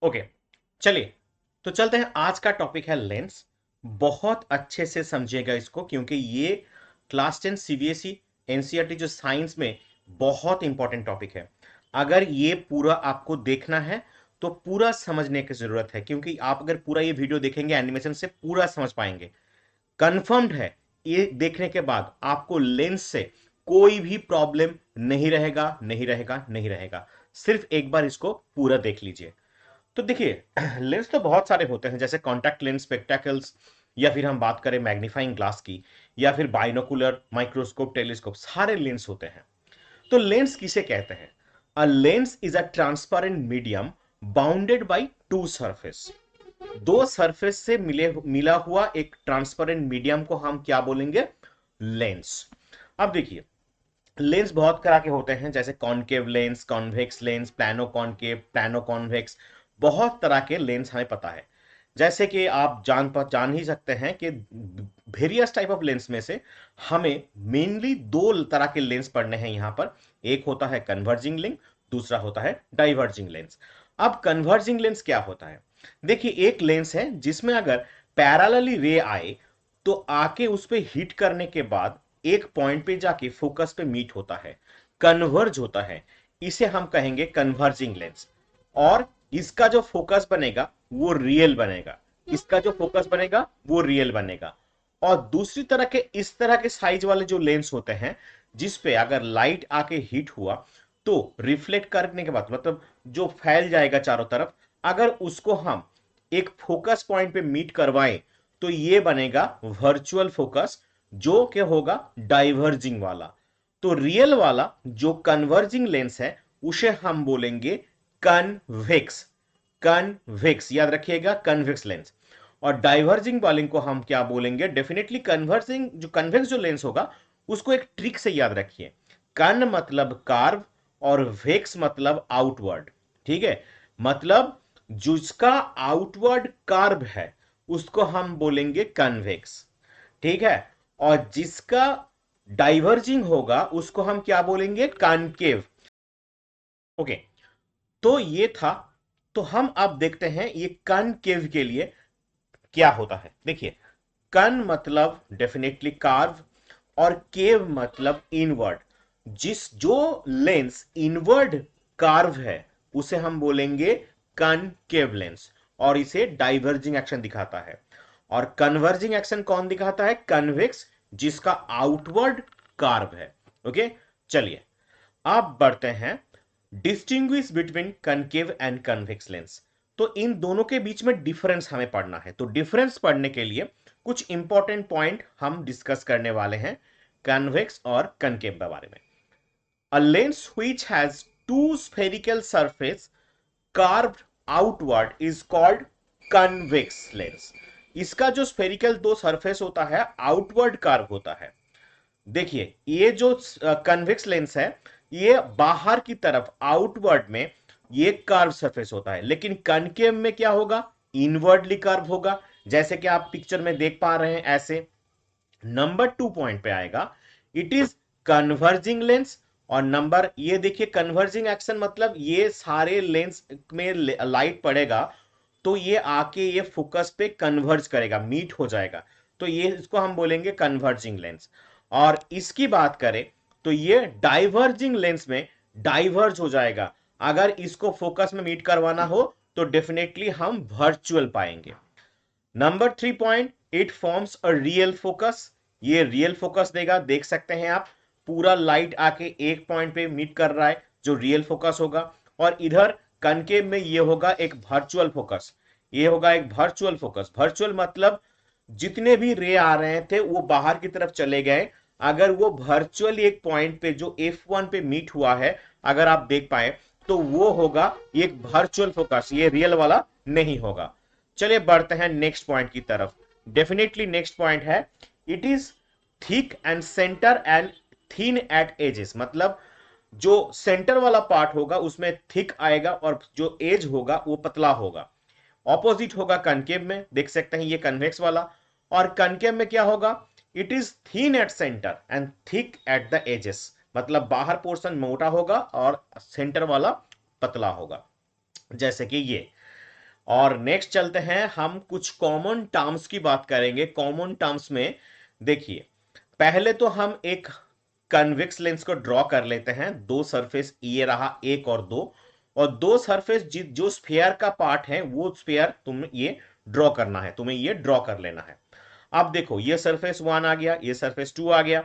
Okay, चलिए तो चलते हैं। आज का टॉपिक है लेंस। बहुत अच्छे से समझिएगा इसको, क्योंकि ये क्लास 10 सीबीएसई एनसीईआरटी जो साइंस में बहुत इंपॉर्टेंट टॉपिक है। अगर ये पूरा आपको देखना है तो पूरा समझने की जरूरत है, क्योंकि आप अगर पूरा ये वीडियो देखेंगे एनिमेशन से पूरा समझ पाएंगे। कंफर्म्ड है, ये देखने के बाद आपको लेंस से कोई भी प्रॉब्लम नहीं रहेगा, नहीं रहेगा, नहीं रहेगा। सिर्फ एक बार इसको पूरा देख लीजिए। तो देखिए, लेंस तो बहुत सारे होते हैं, जैसे कॉन्टैक्ट लेंस, स्पेक्टेकल्स, या फिर हम बात करें मैग्नीफाइंग ग्लास की, या फिर बाइनोकुलर, माइक्रोस्कोप, टेलीस्कोप, सारे लेंस होते हैं। तो लेंस किसे कहते हैं? A lens is a transparent medium bounded by two surface. दो सरफेस से मिला हुआ एक ट्रांसपेरेंट मीडियम को हम क्या बोलेंगे? लेंस। अब देखिए, लेंस बहुत तरह के होते हैं, जैसे concave lens, convex lens, plano concave, plano convex. बहुत तरह के लेंस हमें पता है। जैसे कि आप जान ही सकते हैं कि वेरियस टाइप ऑफ लेंस में से हमें मेनली दो तरह के लेंस पढ़ने हैं यहां पर। एक होता है कन्वर्जिंग लेंस, दूसरा होता है डाइवर्जिंग लेंस। अब कन्वर्जिंग लेंस क्या होता है? देखिए, एक लेंस है जिसमें अगर पैरेलली रे आए तो आके उस पे हिट करने के बाद एक पॉइंट पे जाके फोकस पे मीट होता है, कन्वर्ज होता है। इसे हम कहेंगे कन्वर्जिंग लेंस। और इसका जो फोकस बनेगा वो रियल बनेगा। इसका जो फोकस बनेगा वो रियल बनेगा। और दूसरी तरह के इस तरह के साइज वाले जो लेंस होते हैं, जिस पे अगर लाइट आके हिट हुआ तो रिफ्लेक्ट करने के बाद, मतलब जो फैल जाएगा चारों तरफ, अगर उसको हम एक फोकस पॉइंट पे मीट करवाएं तो ये बनेगा वर्चुअल फोकस, जो क्या होगा? डाइवर्जिंग वाला। तो रियल वाला जो कन्वर्जिंग लेंस है उसे हम बोलेंगे कन्वेक्स। कन्वेक्स याद रखिएगा, कन्वेक्स लेंस। और डाइवर्जिंग वाले को हम क्या बोलेंगे? डेफिनेटली कन्वर्जिंग, जो कन्वेक्स जो लेंस होगा उसको एक ट्रिक से याद रखिए। कन मतलब कार्व और वेक्स मतलब आउटवर्ड। ठीक है, मतलब जिसका आउटवर्ड कार्व है उसको हम बोलेंगे कन्वेक्स। ठीक है, और जिसका डाइवर्जिंग होगा उसको हम क्या बोलेंगे? कॉनकेव। ओके, तो ये था। तो हम अब देखते हैं ये कॉनकेव के लिए क्या होता है। देखिए, कन मतलब डेफिनेटली कार्व, और केव मतलब इनवर्ड। जिस जो लेंस इनवर्ड कार्व है उसे हम बोलेंगे कनकेव लेंस, और इसे डाइवर्जिंग एक्शन दिखाता है। और कन्वर्जिंग एक्शन कौन दिखाता है? कन्वेक्स, जिसका आउटवर्ड कार्व है। ओके, चलिए अब बढ़ते हैं। Distinguish between concave and convex lens. तो इन दोनों के बीच में डिफरेंस हमें पढ़ना है। तो डिफरेंस पढ़ने के लिए कुछ इंपॉर्टेंट पॉइंट हम डिस्कस करने वाले हैं कन्वेक्स और कनकेव के बारे में। A lens which has two spherical surface carved outward is called convex lens. इसका जो स्फेरिकल दो सरफेस होता है आउटवर्ड कार्व होता है। देखिए, ये जो कन्वेक्स लेंस है ये बाहर की तरफ आउटवर्ड में ये कार्व सरफेस होता है, लेकिन कनकेव में क्या होगा? इनवर्डली कर्व होगा, जैसे कि आप पिक्चर में देख पा रहे हैं ऐसे। नंबर 2 पॉइंट पे आएगा, इट इज कन्वर्जिंग लेंस। और नंबर ये देखिए, कन्वर्जिंग एक्शन मतलब ये सारे लेंस में लाइट पड़ेगा तो ये आके ये फोकस पे कन्वर्ज करेगा, मीट हो जाएगा। तो ये इसको हम बोलेंगे कन्वर्जिंग लेंस। और इसकी बात करें तो ये डाइवर्जिंग लेंस में डाइवर्ज हो जाएगा। अगर इसको फोकस में मीट करवाना हो तो डेफिनेटली हम वर्चुअल पाएंगे। Number 3 point, it forms a real focus. ये रियल फोकस देगा, देख सकते हैं आप, पूरा लाइट आके एक पॉइंट पे मीट कर रहा है जो रियल फोकस होगा। और इधर कनकेव में ये होगा एक वर्चुअल फोकस। ये होगा एक वर्चुअल फोकस। वर्चुअल मतलब जितने भी रे आ रहे थे वो बाहर की तरफ चले गए। अगर वो वर्चुअल एक पॉइंट पे जो F1 पे मीट हुआ है, अगर आप देख पाए, तो वो होगा एक वर्चुअल फोकस, ये रियल वाला नहीं होगा। चलिए बढ़ते हैं नेक्स्ट पॉइंट की तरफ। डेफिनेटली नेक्स्ट पॉइंट है, it is thick and centre and thin at edges. मतलब जो सेंटर वाला पार्ट होगा उसमें थिक आएगा और जो एज होगा वो पतला होगा। ऑपोजिट होगा कनकेव में, देख सकते हैं ये कन्वेक्स वाला। और कनकेव में क्या होगा? It is thin at centre and thick at the edges. मतलब बाहर पोर्शन मोटा होगा और सेंटर वाला पतला होगा, जैसे कि ये। और नेक्स्ट चलते हैं, हम कुछ कॉमन टर्म्स की बात करेंगे। कॉमन टर्म्स में देखिए, पहले तो हम एक कन्वेक्स लेंस को ड्रॉ कर लेते हैं। दो सरफेस ये रहा, एक और दो, और दो सरफेस जो स्फीयर का पार्ट है वो स्फीयर तुम्हें ये ड्रॉ करना है, तुम्हें ये ड्रॉ कर लेना है। अब देखो, ये सरफेस वन आ गया, ये सरफेस टू आ गया,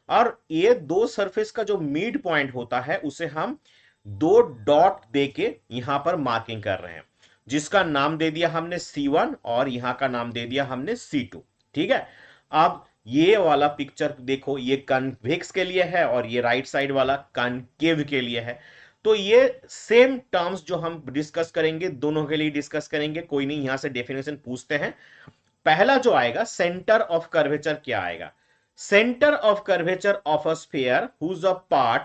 और ये दो सरफेस का जो मिड पॉइंट होता है उसे हम दो डॉट देके यहां पर मार्किंग कर रहे हैं, जिसका नाम दे दिया हमने C1 और यहां का नाम दे दिया हमने C2। ठीक है। अब ये वाला पिक्चर देखो, ये कन्वेक्स के लिए है और ये राइट साइड वाला कनकेव के लिए है। तो ये सेम टर्म्स जो हम डिस्कस करेंगे दोनों के लिए डिस्कस करेंगे, कोई नहीं, यहां से डेफिनेशन पूछते हैं। पहला जो आएगा, सेंटर ऑफ कर्वेचर क्या आएगा? Centre of curvature of a sphere whose a part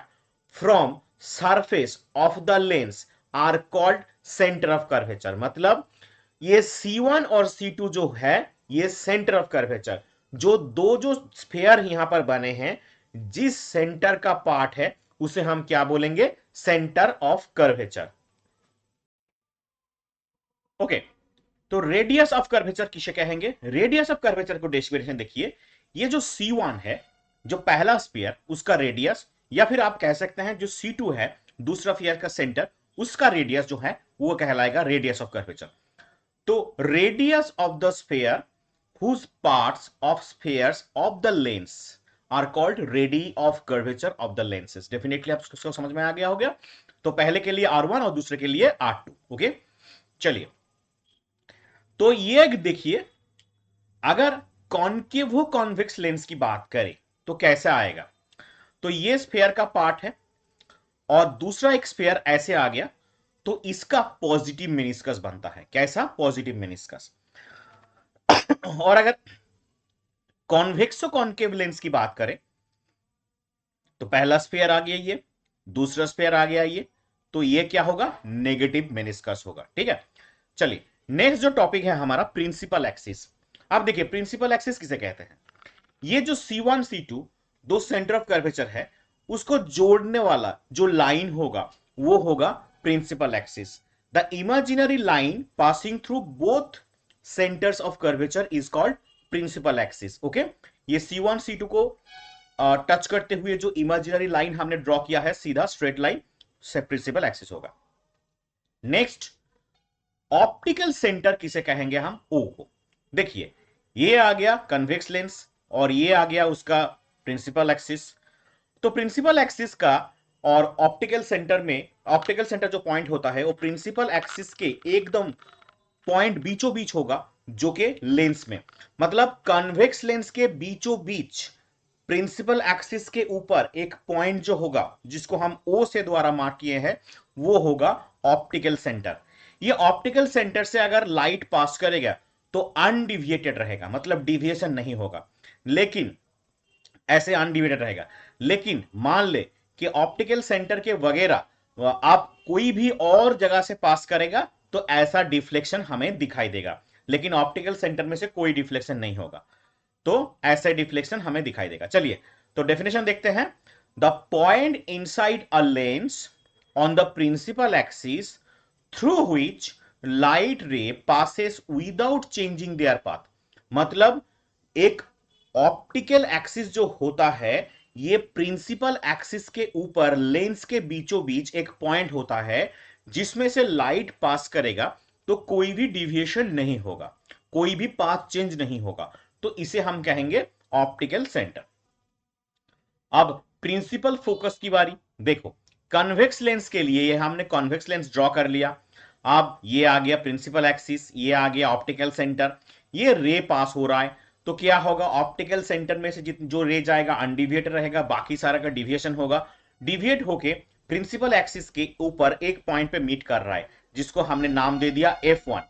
from surface of the lens are called centre of curvature. मतलब ये C1 और C2 जो है, ये सेंटर ऑफ कर्वेचर, जो दो जो स्फीयर यहां पर बने हैं, जिस सेंटर का पार्ट है उसे हम क्या बोलेंगे? Centre of curvature. ओके। तो रेडियस ऑफ कर्वेचर किसे कहेंगे? रेडियस ऑफ कर्वेचर को डेफिनेशन देखिए, ये जो C1 है, जो पहला स्फीयर, उसका रेडियस, या फिर आप कह सकते हैं जो C2 है, दूसरा स्फीयर का सेंटर, उसका रेडियस जो है वो कहलाएगा रेडियस ऑफ कर्वेचर। तो radius of the sphere whose parts of spheres of the lens are called radii of curvature of the lenses। Definitely आप इसको समझ में आ गया हो गया। तो पहले के लिए R1 और दूसरे के लिए R2। ओके, चलिए, तो ये देखिए, अगर कॉन्केव कॉन्वेक्स लेंस की बात करें तो कैसा आएगा? तो ये स्फीयर का पार्ट है और दूसरा एक स्फीयर ऐसे आ गया, तो इसका पॉजिटिव मेनिस्कस बनता है। कैसा? Positive meniscus. और अगर कॉन्वेक्सो कॉन्केव लेंस की बात करें तो पहला स्फीयर आ गया ये, दूसरा स्फीयर आ गया ये, तो ये क्या होगा? नेगेटिव मेनिस्कस होगा। ठीक है। चलिए, नेक्स्ट जो टॉपिक है हमारा, प्रिंसिपल एक्सिस। अब देखिए, प्रिंसिपल एक्सिस किसे कहते हैं? ये जो C1 C2 दो सेंटर ऑफ कर्वेचर है, उसको जोड़ने वाला जो लाइन होगा वो होगा principal axis. The imaginary line passing through both centres of curvature is called principal axis. Okay, ये C1 C2 को टच करते हुए जो इमेजिनरी लाइन हमने ड्रॉ किया है, सीधा स्ट्रेट लाइन, से प्रिंसिपल एक्सिस होगा। नेक्स्ट, ऑप्टिकल सेंटर किसे कहेंगे हम? O को। देखिए, ये आ गया कन्वेक्स लेंस और ये आ गया उसका प्रिंसिपल एक्सिस। तो प्रिंसिपल एक्सिस का और ऑप्टिकल सेंटर में, ऑप्टिकल सेंटर जो पॉइंट होता है वो प्रिंसिपल एक्सिस के एकदम पॉइंट बीचों बीच होगा, जो कि लेंस में, मतलब कन्वेक्स लेंस के बीचों बीच प्रिंसिपल एक्सिस के ऊपर एक पॉइंट जो होगा, जिसको हम O से द्वारा मार्क किए हैं, वो होगा ऑप्टिकल सेंटर। ये ऑप्टिकल सेंटर से अगर लाइट पास करेगा तो अनडिविएटेड रहेगा, मतलब डिविएशन नहीं होगा, लेकिन ऐसे अनडिविएटेड रहेगा। लेकिन मान ले कि ऑप्टिकल सेंटर के वगैरह आप कोई भी और जगह से पास करेगा तो ऐसा डिफ्लेक्शन हमें दिखाई देगा, लेकिन ऑप्टिकल सेंटर में से कोई डिफ्लेक्शन नहीं होगा, तो ऐसे डिफ्लेक्शन हमें दिखाई देगा। चलिए, तो डेफिनेशन देखते हैं। The point inside a lens on the principal axis through which light ray passes without changing their path. मतलब एक ऑप्टिकल एक्सिस जो होता है, ये प्रिंसिपल एक्सिस के ऊपर लेंस के बीचों बीच एक पॉइंट होता है, जिसमें से लाइट पास करेगा तो कोई भी डिविएशन नहीं होगा, कोई भी पाथ चेंज नहीं होगा, तो इसे हम कहेंगे ऑप्टिकल सेंटर। अब प्रिंसिपल फोकस की बारी। देखो, कन्वेक्स लेंस के लिए ये हमने कन्वेक्स लेंस ड्रॉ कर लिया। अब ये आ गया प्रिंसिपल एक्सिस, ये आ गया ऑप्टिकल सेंटर, ये रे पास हो रहा है, तो क्या होगा? ऑप्टिकल सेंटर में से जो रे जाएगा अनडिविएट रहेगा, बाकी सारा का डिविएशन होगा। डिविएट होके प्रिंसिपल एक्सिस के ऊपर एक पॉइंट पे मीट कर रहा है, जिसको हमने नाम दे दिया F1,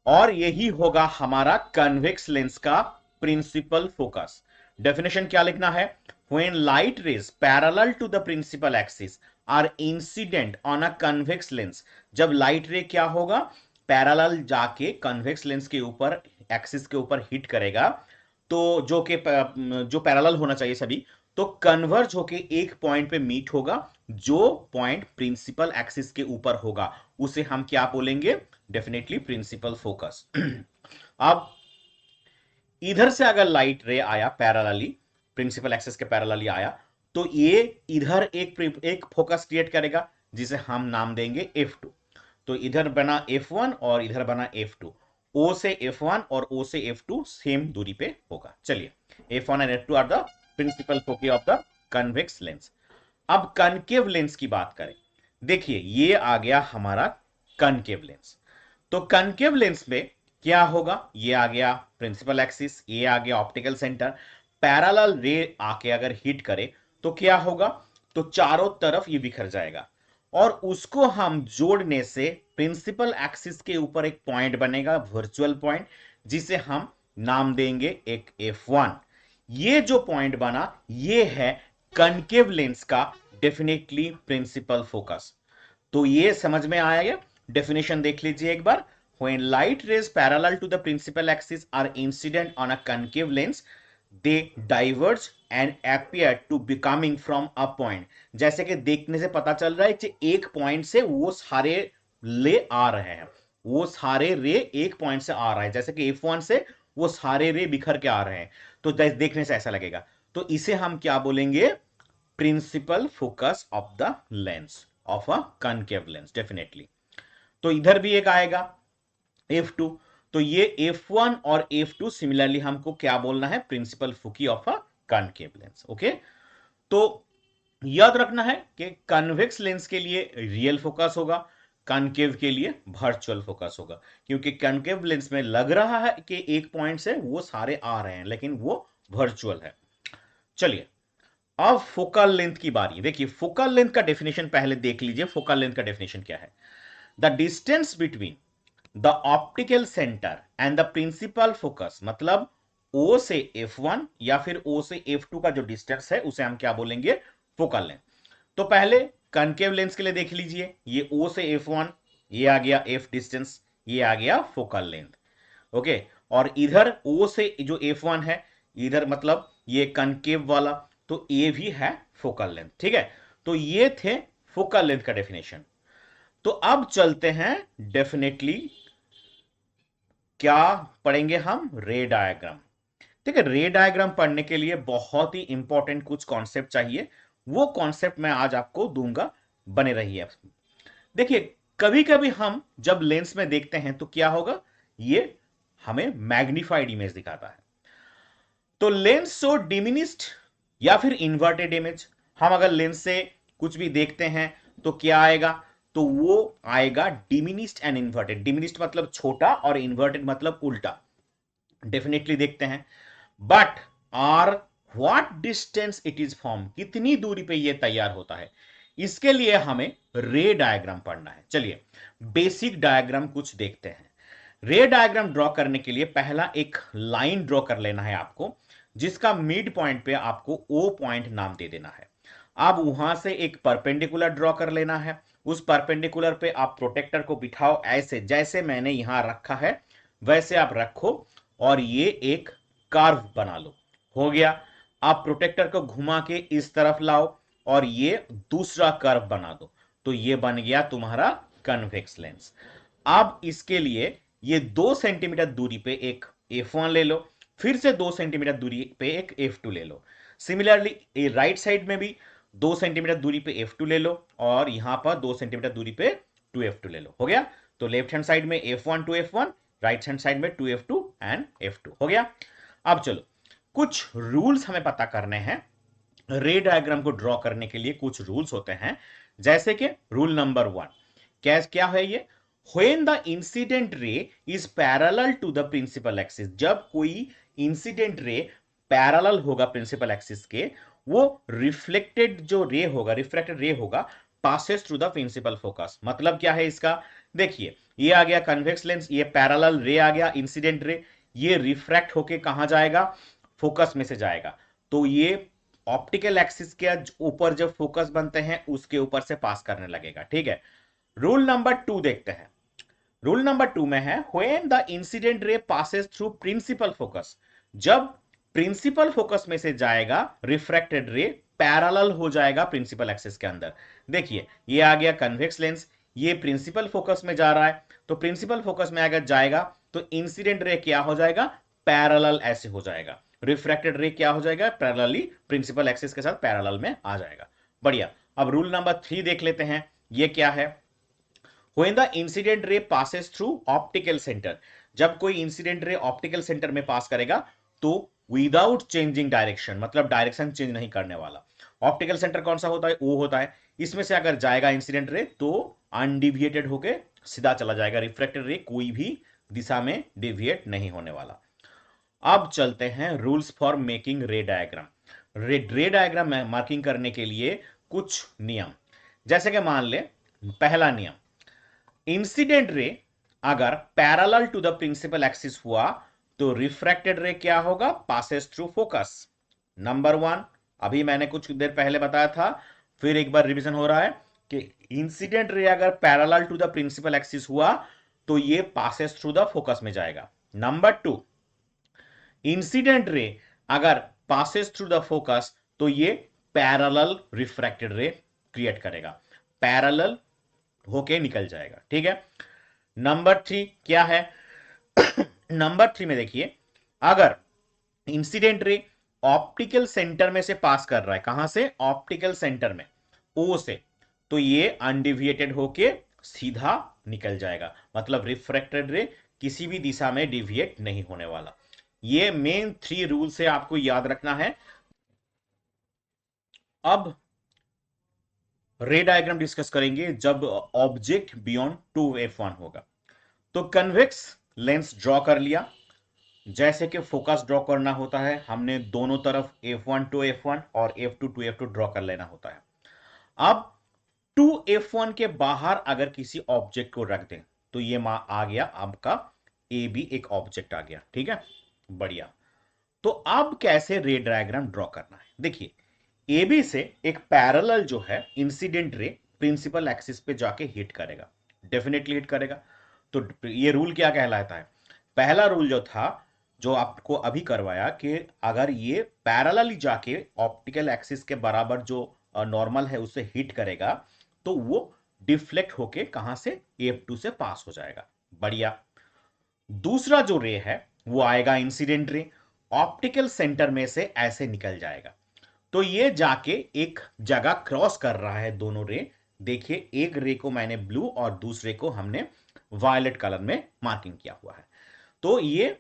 और यही होगा हमारा कन्वेक्स लेंस का प्रिंसिपल फोकस। डेफिनेशन क्या लिखना है? When light rays parallel to the principal axis are incident on a convex lens. जब लाइट रे क्या होगा? पैरेलल जाके कन्वेक्स लेंस के ऊपर, एक्सिस के ऊपर हिट करेगा, तो जो पैरेलल होना चाहिए सभी, तो कन्वर्ज होके एक पॉइंट पे मीट होगा, जो पॉइंट प्रिंसिपल एक्सिस के ऊपर होगा, उसे हम क्या बोलेंगे, डेफिनेटली प्रिंसिपल फोकस। अब इधर से अगर लाइट रे आया पैरेलली, प्रिंसिपल एक्सिस के पैरेलली आया, तो ये इधर एक फोकस क्रिएट करेगा जिसे हम नाम देंगे F2। तो इधर बना F1 और इधर बना F2। O से F1 और O से F2 सेम दूरी पे होगा। चलिए, F1 and F2 are the principal foci of the convex lens. अब कनकेव लेंस की बात करें, देखिए ये आ गया हमारा कनकेव लेंस। तो कनकेव लेंस में क्या होगा, ये आ गया प्रिंसिपल एक्सिस, ये आ गया ऑप्टिकल सेंटर, पैरेलल रे आके अगर हिट करे तो क्या होगा, तो चारों तरफ ये बिखर जाएगा और उसको हम जोड़ने से प्रिंसिपल एक्सिस के ऊपर एक पॉइंट बनेगा, वर्चुअल पॉइंट, जिसे हम नाम देंगे एक F1। ये जो पॉइंट बना ये है कनकेव लेंस का डेफिनेटली प्रिंसिपल फोकस। तो ये समझ में आया, डेफिनेशन देख लीजिए एक बार। When light rays parallel to the principal axis are incident on a concave lens, they diverge and appear to be coming from a point। जैसे कि देखने से पता चल रहा है कि एक पॉइंट से वो सारे ले आ रहे हैं, वो सारे रे एक पॉइंट से आ रहा है, जैसे कि F1 से वो सारे रे बिखर के आ रहे हैं, तो देखने से ऐसा लगेगा। तो इसे हम क्या बोलेंगे, principal focus of the lens of a concave lens definitely. तो इधर भी एक आएगा F2। तो ये F1 और F2 सिमिलरली हमको क्या बोलना है, principal foci of a concave lens. Okay, तो याद रखना है कि कन्वेक्स लेंस के लिए रियल फोकस होगा, कनकेव के लिए वर्चुअल फोकस होगा, क्योंकि कनकेव लेंस में लग रहा है कि एक पॉइंट से वो सारे आ रहे हैं, लेकिन वो वर्चुअल है। चलिए, अब फोकल लेंथ की बारी। देखिए, फोकल लेंथ का डेफिनेशन पहले देख लीजिए। फोकल लेंथ का डेफिनेशन क्या है, the distance between the optical centre and the principal focus, मतलब O से F1 या फिर O से F2 का जो डिस्टेंस है उसे हम क्या बोलेंगे, फोकल लेंथ। तो पहले कनकेव लेंस के लिए देख लीजिए, ये O से F1, ये आ गया F डिस्टेंस, ये आ गया फोकल लेंथ। ओके, और इधर O से जो F1 है, इधर मतलब ये कनकेव वाला, तो ये भी है फोकल लेंथ। ठीक है, तो ये थे फोकल लेंथ का डेफिनेशन। तो अब चलते हैं डेफिनेटली क्या पढ़ेंगे हम, रे डायग्राम। ठीक है, रे डायग्राम पढ़ने के लिए बहुत ही इंपॉर्टेंट कुछ कॉन्सेप्ट चाहिए, वो कॉन्सेप्ट मैं आज आपको दूंगा, बने रहिए। देखिए, कभी कभी हम जब लेंस में देखते हैं तो क्या होगा, ये हमें मैग्नीफाइड इमेज दिखाता है। तो लेंस शो डिमिनिस्ड या फिर इन्वर्टेड इमेज। हम अगर लेंस से कुछ भी देखते हैं तो क्या आएगा, तो वो आएगा डिमिनिस्ड एंड इन्वर्टेड। डिमिनिस्ड मतलब छोटा और इन्वर्टेड मतलब उल्टा, डेफिनेटली देखते हैं। But are what distance it is form, कितनी दूरी पे ये तैयार होता है, इसके लिए हमें रे डायग्राम पढ़ना है। चलिए, बेसिक डायग्राम कुछ देखते हैं। रे डायग्राम ड्रॉ करने के लिए पहला एक लाइन ड्रॉ कर लेना है आपको, जिसका मिड पॉइंट पे आपको O पॉइंट नाम दे देना है। अब वहां से एक परपेंडिकुलर ड्रॉ कर लेना है, उस परपेंडिकुलर पे आप प्रोटेक्टर को बिठाओ, ऐसे जैसे मैंने यहां रखा है वैसे आप रखो, और ये एक कर्व बना लो। हो गया, आप प्रोटेक्टर को घुमा के इस तरफ लाओ और ये दूसरा कर्व बना दो, तो ये बन गया तुम्हारा कन्वेक्स लेंस। अब इसके लिए ये 2 सेंटीमीटर दूरी पे एक F1 ले लो, फिर से 2 सेंटीमीटर दूरी पे एक F2 ले लो। सिमिलरली राइट साइड में भी 2 सेंटीमीटर दूरी पे F2 ले लो और यहां पर 2 सेंटीमीटर दूरी पे 2F2 ले लो। हो गया, तो लेफ्ट हैंड साइड में F1 2F1, right hand side में 2F2 एंड F2 हो गया। अब चलो, कुछ रूल्स हमें पता करने हैं। रे डायग्राम को ड्रॉ करने के लिए कुछ रूल्स होते हैं, जैसे कि रूल नंबर 1 क्या है ये, when the incident ray is parallel to the principal axis, जब कोई इंसिडेंट रे पैरेलल होगा प्रिंसिपल एक्सिस के, वो रिफ्लेक्टेड जो रे होगा, रिफ्रैक्टेड रे होगा, passes through the principal focus. मतलब क्या है इसका, देखिए ये आ गया कन्वेक्स लेंस, ये पैरेलल रे आ गया इंसिडेंट रे, ये रिफ्रैक्ट होके कहां जाएगा, फोकस में से जाएगा। तो ये ऑप्टिकल एक्सिस के ऊपर जब फोकस बनते हैं उसके ऊपर से पास करने लगेगा। ठीक है, रूल नंबर 2 देखते हैं। रूल नंबर 2 में है when the incident ray passes through principal focus, जब प्रिंसिपल फोकस में से जाएगा रिफ्रैक्टेड रे पैरेलल हो जाएगा प्रिंसिपल एक्सिस के अंदर। देखिए, ये आ गया कन्वेक्स लेंस, ये प्रिंसिपल फोकस में जा रहा है, तो प्रिंसिपल फोकस में अगर जाएगा तो इंसिडेंट रे क्या हो जाएगा, पैरेलल ऐसे हो जाएगा। रिफ्रैक्टेड रे क्या हो जाएगा, पैरेलली प्रिंसिपल एक्सिस के साथ पैरेलल में आ जाएगा। बढ़िया। अब रूल नंबर 3 देख लेते हैं, ये क्या है। When the incident ray passes through optical center, जब कोई इंसिडेंट रे ऑप्टिकल सेंटर में पास करेगा तो विदाउट चेंजिंग डायरेक्शन, मतलब डायरेक्शन चेंज नहीं करने वाला। ऑप्टिकल सेंटर कौन सा होता है, वो होता है, इसमें से अगर जाएगा इंसिडेंट रे तो अनडिविएटेड होके सीधा चला जाएगा। रिफ्लेक्टेड रे कोई भी दिशा में डिविएट नहीं होने वाला। अब चलते हैं रूल्स फॉर मेकिंग रे डायग्राम। रे डायग्राम मार्किंग करने के लिए कुछ नियम, जैसे कि मान ले पहला नियम, इंसिडेंट रे अगर parallel to the principal axis हुआ तो रिफ्रैक्टेड रे क्या होगा, पासेस थ्रू फोकस। नंबर 1, अभी मैंने कुछ देर पहले बताया था, फिर एक बार रिवीजन हो रहा है कि इंसिडेंट रे अगर parallel to the principal axis हुआ तो ये पासेस थ्रू द फोकस में जाएगा। नंबर 2, इंसिडेंट रे अगर पासेस थ्रू द फोकस तो ये पैरेलल रिफ्रैक्टेड रे क्रिएट करेगा, पैरेलल होके निकल जाएगा। ठीक है। नंबर 3 क्या है, नंबर 3 में देखिए, अगर इंसिडेंट रे ऑप्टिकल सेंटर में से पास कर रहा है, कहां से, ऑप्टिकल सेंटर में, ओ से, तो ये अनडिविएटेड होके सीधा निकल जाएगा, मतलब रिफ्रैक्टेड रे किसी भी दिशा में डिविएट नहीं होने वाला। ये मेन 3 रूल से आपको याद रखना है। अब रे डायग्राम डिस्कस करेंगे जब ऑब्जेक्ट बियॉन्ड 2f1 होगा। तो कन्वेक्स लेंस ड्रॉ कर लिया, जैसे कि फोकस ड्रॉ करना होता है, हमने दोनों तरफ f1 टू f1 और f2 टू f2 ड्रॉ कर लेना होता है। अब 2f1 के बाहर अगर किसी ऑब्जेक्ट को रख दें तो ये आ गया आपका ए बी, एक ऑब्जेक्ट आ गया। ठीक है, बढ़िया। तो अब कैसे रे डायग्राम ड्रॉ करना है, देखिए, ए बी से एक पैरेलल जो है इंसिडेंट रे प्रिंसिपल एक्सिस पे जाके हिट करेगा, डेफिनेटली हिट करेगा। तो ये रूल क्या कहलाता है, पहला रूल जो था, जो आपको अभी करवाया, कि अगर ये पैरेलली जाके ऑप्टिकल एक्सिस के बराबर जो नॉर्मल है उससे हिट करेगा तो वो डिफ्लेक्ट होके कहां से, F2 से पास हो जाएगा। बढ़िया। दूसरा जो रे है वो आएगा इंसिडेंट रे, ऑप्टिकल सेंटर में से ऐसे निकल जाएगा, तो ये जाके एक जगह क्रॉस कर रहा है दोनों रे। देखिए, एक रे को मैंने ब्लू और दूसरे को हमने वायलेट कलर में मार्किंग किया हुआ है। तो ये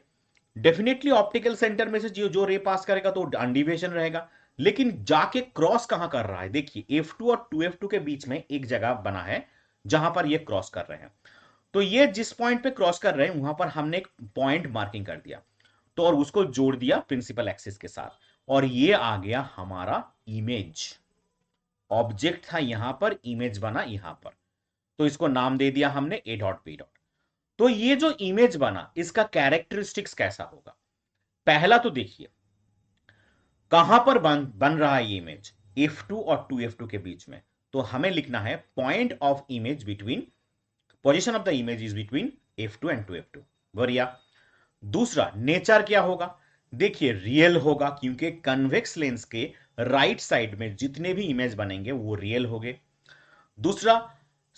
डेफिनेटली ऑप्टिकल सेंटर में से जो रे पास करेगा तो अनडिविएशन रहेगा, लेकिन जाके क्रॉस कहां कर रहा है, देखिए F2 और 2F2 के बीच में एक जगह बना है जहां पर ये क्रॉस कर रहे हैं। तो ये जिस पॉइंट पे क्रॉस कर रहे हैं वहां पर हमने एक पॉइंट मार्किंग कर दिया, तो और उसको जोड़ दिया प्रिंसिपल एक्सिस के साथ, और ये आ गया हमारा इमेज। ऑब्जेक्ट था यहां पर, इमेज बना यहां पर, तो इसको नाम दे दिया हमने ए डॉट बी डॉट। तो ये जो इमेज बना इसका कैरेक्टरिस्टिक्स कैसा होगा, पहला तो देखिए कहां पर बन रहा है ये इमेज, F2 और 2F2 के बीच में, तो हमें लिखना है point of image between, position of the image is between F2 and 2F2। बढ़िया। दूसरा नेचर क्या होगा, देखिए रियल होगा, क्योंकि कन्वेक्स लेंस के राइट साइड में जितने भी इमेज बनेंगे वो रियल होंगे। दूसरा,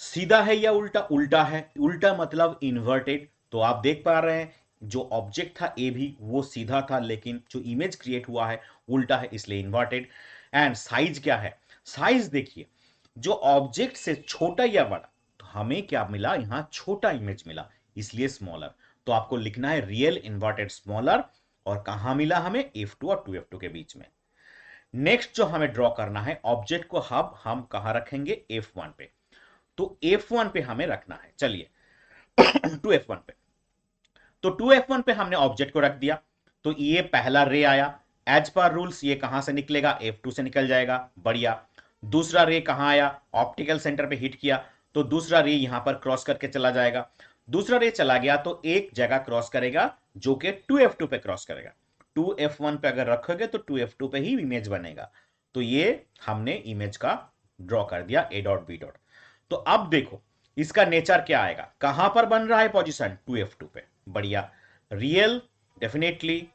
सीधा है या उल्टा, उल्टा है, उल्टा मतलब इन्वर्टेड, तो आप देख पा रहे हैं जो ऑब्जेक्ट था ए भी वो सीधा था, लेकिन जो इमेज क्रिएट हुआ है उल्टा है, इसलिए इन्वर्टेड। एंड साइज क्या है, साइज देखिए, जो ऑब्जेक्ट से छोटा या बड़ा, तो हमें क्या मिला, यहां छोटा इमेज मिला, इसलिए स्मॉलर। तो आपको लिखना है रियल इन्वर्टेड स्मॉलर, और कहां मिला हमें, F2 और 2F2 के बीच में। नेक्स्ट जो हमें ड्रॉ करना है, ऑब्जेक्ट को हम कहां रखेंगे, F1 पे, तो F1 पे हमें रखना है। चलिए 2F1 पे, तो 2F1 पे हमने ऑब्जेक्ट को रख दिया, तो ये पहला रे आया, एज पर रूल्स ये कहां से निकलेगा, F2 से निकल जाएगा। बढ़िया। दूसरा रे कहां आया, ऑप्टिकल सेंटर पे हिट किया, तो दूसरा रे यहां पर क्रॉस करके चला जाएगा। दूसरा रे चला गया तो एक जगह क्रॉस करेगा जो कि 2F2 पे क्रॉस करेगा। 2F1 पे अगर रखोगे तो 2F2 पे ही इमेज बनेगा, तो ये हमने इमेज का ड्रॉ कर दिया ए डॉट बी डॉट। तो अब देखो इसका नेचर क्या आएगा, कहां पर बन रहा है पोजीशन, 2F2 पे। बढ़िया। Real, definitely.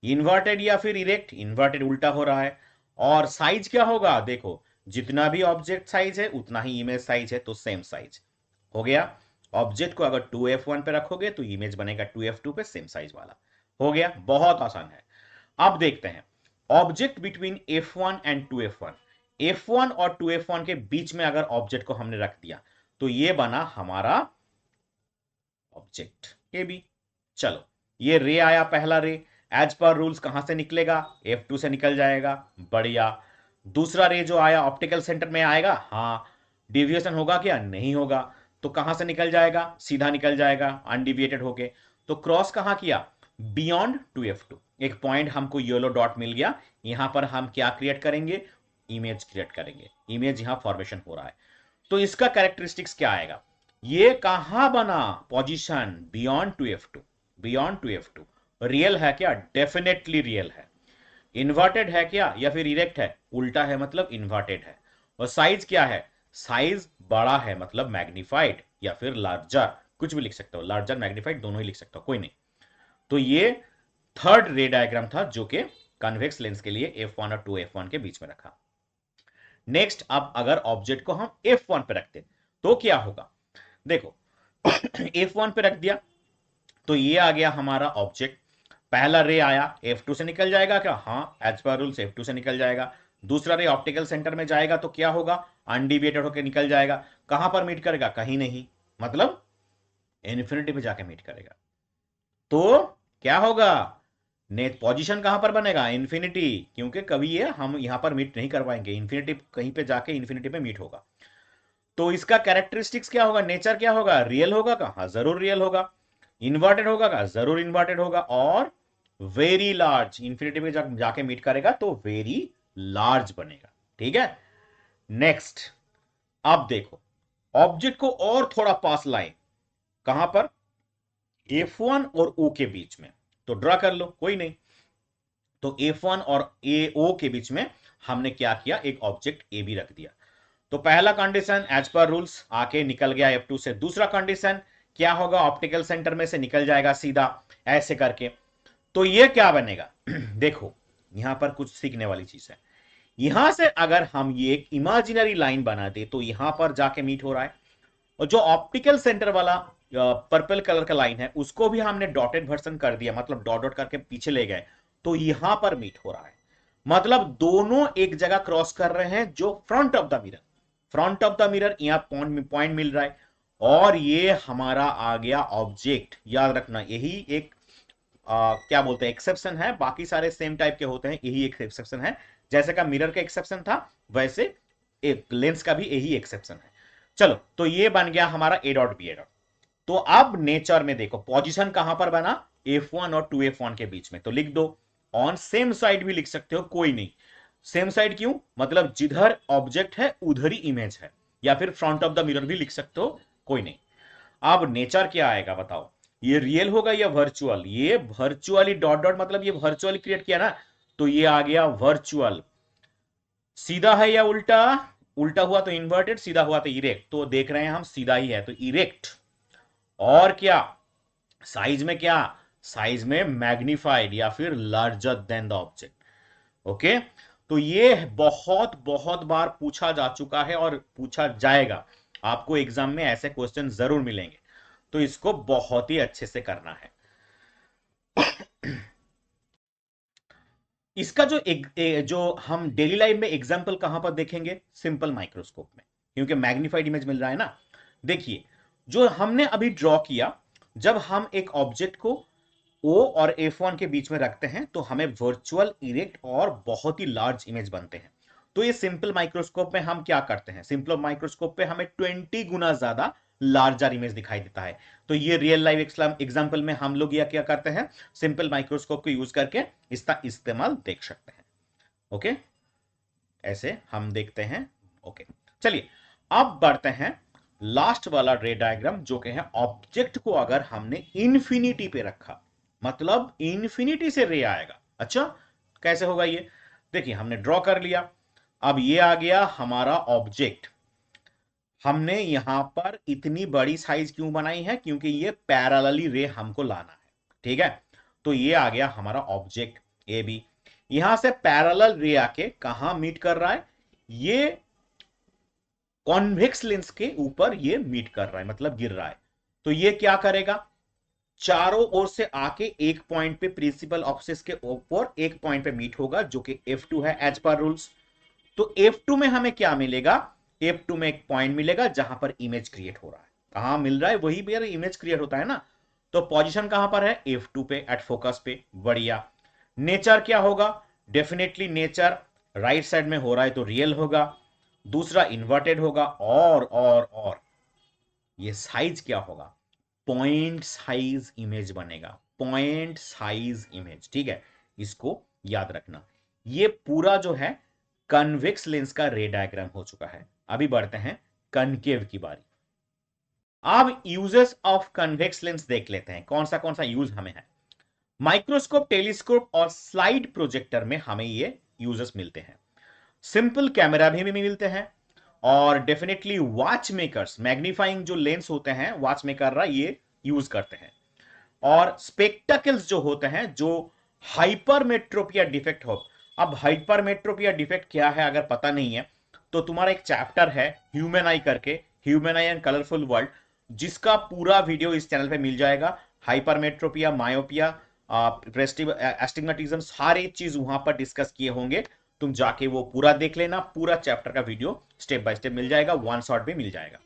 इन्वर्टेड या फिर इरेक्ट, इन्वर्टेड उल्टा हो रहा है। और साइज क्या होगा, देखो जितना भी ऑब्जेक्ट साइज है उतना ही इमेज साइज है, तो सेम साइज हो गया। ऑब्जेक्ट को अगर 2f1 पे रखोगे तो इमेज बनेगा 2f2 पे, सेम साइज वाला। हो गया, बहुत आसान है। अब देखते हैं object between f1 and 2f1। f1 और 2f1 के बीच में अगर ऑब्जेक्ट को हमने रख दिया तो ये बना हमारा ऑब्जेक्ट ए बी। चलो, ये रे आया, पहला रे। एज पर रूल्स कहां से निकलेगा? F2 से निकल जाएगा, बढ़िया। दूसरा रे जो आया ऑप्टिकल सेंटर में आएगा, हाँ। डिविएशन होगा क्या? नहीं होगा। तो कहां से निकल जाएगा? सीधा निकल जाएगा अनडिविएटेड होके। तो क्रॉस कहां किया? Beyond 2f2। एक पॉइंट हमको येलो डॉट मिल गया, यहां पर हम क्या क्रिएट करेंगे? इमेज क्रिएट करेंगे। इमेज यहां फॉर्मेशन हो रहा है। तो इसका कैरेक्टरिस्टिक्स क्या आएगा? ये कहां बना? Position beyond 2f2। Beyond 2f2 real है क्या? डेफिनेटली रियल है। इन्वर्टेड है क्या या फिर इरेक्ट है? उल्टा है मतलब इन्वर्टेड है। और साइज क्या है? साइज बड़ा है मतलब मैग्निफाइड या फिर लार्जर, कुछ भी लिख सकते हो, लार्जर मैग्निफाइड दोनों ही लिख सकते हो, कोई नहीं। तो ये थर्ड रे डायग्राम था जो कि कन्वेक्स लेंस के लिए f1 और 2f1 के बीच में रखा। नेक्स्ट, अब अगर ऑब्जेक्ट को हम f1 पे रखते तो क्या होगा? देखो f1 पे रख दिया तो ये आ गया हमारा ऑब्जेक्ट। पहला रे आया, F2 से निकल जाएगा क्या? हाँ, एज पर रूल्स F2 से निकल जाएगा। दूसरा रे ऑप्टिकल सेंटर में जाएगा तो क्या होगा? अनडिविएटेड होकर निकल जाएगा। कहां पर मीट करेगा? कहीं नहीं, मतलब इन्फिनिटी पे जाके मीट करेगा। तो क्या होगा? नेट पोजीशन कहां पर बनेगा? इन्फिनिटी, क्योंकि कभी ये हम यहां पर मीट नहीं कर पाएंगे, इन्फिनिटी कहीं पे जाके इन्फिनिटी पे मीट होगा। तो इसका कैरेक्टरिस्टिक्स क्या होगा? नेचर क्या होगा? रियल होगा का? हाँ, जरूर रियल होगा। इन्वर्टेड होगा का? जरूर इन्वर्टेड होगा। और वेरी लार्ज, इंफिनिटी में जाके मीट करेगा तो वेरी लार्ज बनेगा। ठीक है, नेक्स्ट। अब देखो ऑब्जेक्ट को और थोड़ा पास लाए, कहां पर? F1 और O के बीच में। तो ड्रा कर लो, कोई नहीं। तो F1 और AO के बीच में हमने क्या किया? एक ऑब्जेक्ट ए बी रख दिया। तो पहला कंडीशन एज पर रूल्स आके निकल गया F2 से। दूसरा कंडीशन क्या होगा? ऑप्टिकल सेंटर में से निकल जाएगा सीधा ऐसे करके। तो ये क्या बनेगा? देखो, यहां पर कुछ सीखने वाली चीज है। यहां से अगर हम ये एक इमेजिनरी लाइन बना दे तो यहां पर जाके मीट हो रहा है। और जो ऑप्टिकल सेंटर वाला पर्पल कलर का लाइन है उसको भी हमने डॉटेड वर्जन कर दिया, मतलब डॉट डॉट करके पीछे ले गए, तो यहां पर मीट हो रहा है। मतलब दोनों एक जगह क्रॉस कर रहे हैं, जो front of the mirror, front of the mirror यहां पॉइंट मिल रहा है। और ये हमारा आ गया ऑब्जेक्ट। याद रखना, यही एक क्या बोलते हैं, एक्सेप्शन है। बाकी सारे सेम टाइप के होते हैं, यही एक एक्सेप्शन है। जैसे का मिरर का एक्सेप्शन था वैसे एक लेंस का भी यही एक्सेप्शन है। चलो, तो ये बन गया हमारा A dot B A dot. तो अब नेचर में देखो पोजीशन कहां पर बना? F1 और 2f1 के बीच में। तो लिख दो, ऑन सेम साइड भी लिख सकते हो, कोई नहीं। सेम साइड क्यों? मतलब जिधर ऑब्जेक्ट है उधर ही इमेज है। या फिर फ्रंट ऑफ द मिरर भी लिख सकते हो, कोई नहीं। अब नेचर क्या आएगा बताओ? ये रियल होगा या वर्चुअल? ये वर्चुअली डॉट डॉट, मतलब ये वर्चुअली क्रिएट किया ना, तो ये आ गया वर्चुअल। सीधा है या उल्टा? उल्टा हुआ तो इन्वर्टेड, सीधा हुआ तो इरेक्ट। तो देख रहे हैं हम सीधा ही है तो इरेक्ट। और क्या? साइज में क्या? साइज में मैग्निफाइड या फिर larger than the object. Okay, तो ये बहुत बहुत बार पूछा जा चुका है और पूछा जाएगा। आपको एग्जाम में ऐसे क्वेश्चन जरूर मिलेंगे, तो इसको बहुत ही अच्छे से करना है। इसका जो हम डेली लाइफ में एग्जांपल कहां पर देखेंगे? सिंपल माइक्रोस्कोप में, क्योंकि मैग्नीफाइड इमेज मिल रहा है ना। देखिए, जो हमने अभी ड्रॉ किया, जब हम एक ऑब्जेक्ट को O और F1 के बीच में रखते हैं तो हमें वर्चुअल, इरेक्ट और बहुत ही लार्ज इमेज बनते हैं। तो ये सिंपल माइक्रोस्कोप में हम क्या करते हैं? सिंपल माइक्रोस्कोप पे हमें 20 गुना ज्यादा लार्जर इमेज दिखाई देता है। तो ये रियल लाइफ एग्जांपल में हम लोग यह क्या करते हैं? सिंपल माइक्रोस्कोप को यूज करके इसका इस्तेमाल देख सकते हैं। ओके, ऐसे हम देखते हैं। ओके, चलिए अब बढ़ते हैं लास्ट वाला रे डायग्राम, जो कि है ऑब्जेक्ट को अगर हमने इंफिनिटी पे रखा, मतलब इंफिनिटी से रे आएगा। अच्छा, कैसे होगा ये? देखिए, हमने ड्रॉ कर लिया। अब ये आ गया हमारा ऑब्जेक्ट। हमने यहां पर इतनी बड़ी साइज क्यों बनाई है? क्योंकि ये पैरेलली रे हमको लाना है। ठीक है, तो ये आ गया हमारा ऑब्जेक्ट ए बी। यहां से पैरेलल रे आके कहां मीट कर रहा है? ये कॉन्वेक्स लेंस के ऊपर ये मीट कर रहा है, मतलब गिर रहा है। तो ये क्या करेगा, चारों ओर से आके एक पॉइंट पे, प्रिंसिपल ऑक्सिस के ऊपर एक पॉइंट पे मीट होगा, जो कि F2 है एज पर रूल्स। तो F2 में हमें क्या मिलेगा, F2 में एक पॉइंट मिलेगा जहां पर इमेज क्रिएट हो रहा है। कहां मिल रहा है, वही पे इमेज क्रिएट होता है ना। तो पोजीशन कहां पर है, F2 पे, एट फोकस पे। बढ़िया। नेचर क्या होगा, डेफिनेटली नेचर राइट साइड में हो रहा है तो रियल होगा। दूसरा इन्वर्टेड होगा, और ये साइज क्या होगा, पॉइंट साइज इमेज बनेगा, पॉइंट साइज इमेज, ठीक है। इसको याद रखना। ये पूरा जो है कन्वेक्स लेंस का रे डायग्राम हो चुका है। अभी बढ़ते हैं कनकेव की बारी। अब यूजेस ऑफ कन्वेक्स लेंस देख लेते हैं, कौन सा यूज हमें है। माइक्रोस्कोप, टेलीस्कोप और स्लाइड प्रोजेक्टर में हमें ये यूजेस मिलते हैं। सिंपल कैमरा भी मिलते हैं, और डेफिनेटली वॉच मेकर्स, मैग्नीफाइंग जो लेंस होते हैं वॉच मेकर ये यूज करते हैं। और स्पेक्टेकल्स जो होते हैं, जो हाइपरमेट्रोपिया डिफेक्ट हो। अब हाइपरमेट्रोपिया डिफेक्ट क्या है अगर पता नहीं है, तो तुम्हारा एक चैप्टर है ह्यूमन आई करके, human I and colourful world, जिसका पूरा वीडियो इस चैनल पे मिल जाएगा। हाइपरमेट्रोपिया, मायोपिया, एस्टिग्मेटिज्म, सारी चीज वहां पर डिस्कस किए होंगे। तुम जाके वो पूरा देख लेना, पूरा चैप्टर का वीडियो स्टेप बाय स्टेप मिल जाएगा, वन शॉट भी मिल जाएगा।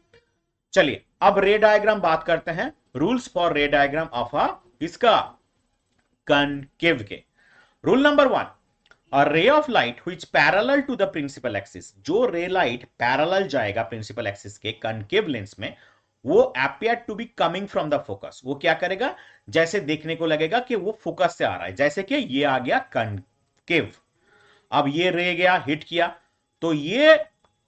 चलिए अब रे डायग्राम बात करते हैं, rules for ray diagram of इसका कनकेव के। Rule number 1, a ray of light which parallel to the principal axis, जो रे लाइट पैरेलल जाएगा प्रिंसिपल एक्सिस के कनकेव लेंस में, वो appear to be coming from the focus. वो क्या करेगा, जैसे देखने को लगेगा कि वो फोकस से आ रहा है, जैसे कि ये आ गया कनकेव। अब ये रे गया, हिट किया, तो ये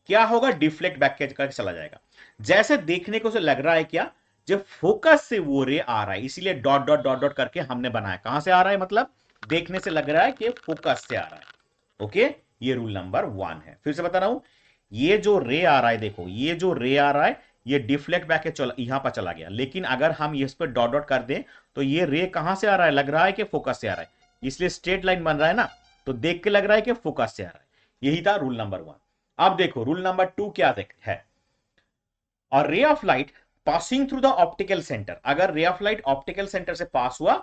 क्या होगा, डिफ्लेक्ट बैक करके चला जाएगा। जैसे देखने को से लग रहा है क्या, जब फोकस से वो रे आ रहा है, इसीलिए डॉट डॉट डॉट डॉट करके हमने बनाया। कहां से आ रहा है, मतलब देखने से लग रहा है कि फोकस से आ रहा है। ओके, ये रूल नंबर 1 है। फिर से बता रहा हूं, ये जो रे आ रहा है, देखो ये जो रे आ रहा है, ये डिफ्लेक्ट बैक के यहां पर चला गया। लेकिन अगर हम इस पर डॉट डॉट कर दें, तो ये रे कहां से आ रहा है, लग रहा है कि फोकस से आ रहा है, इसलिए स्ट्रेट लाइन बन रहा है ना, तो देख के लग रहा है कि फोकस से आ रहा है। यही था रूल नंबर 1। अब देखो रूल नंबर 2 क्या है, और रे of light passing through the optical centre, अगर रे ऑफ लाइट ऑप्टिकल सेंटर से पास हुआ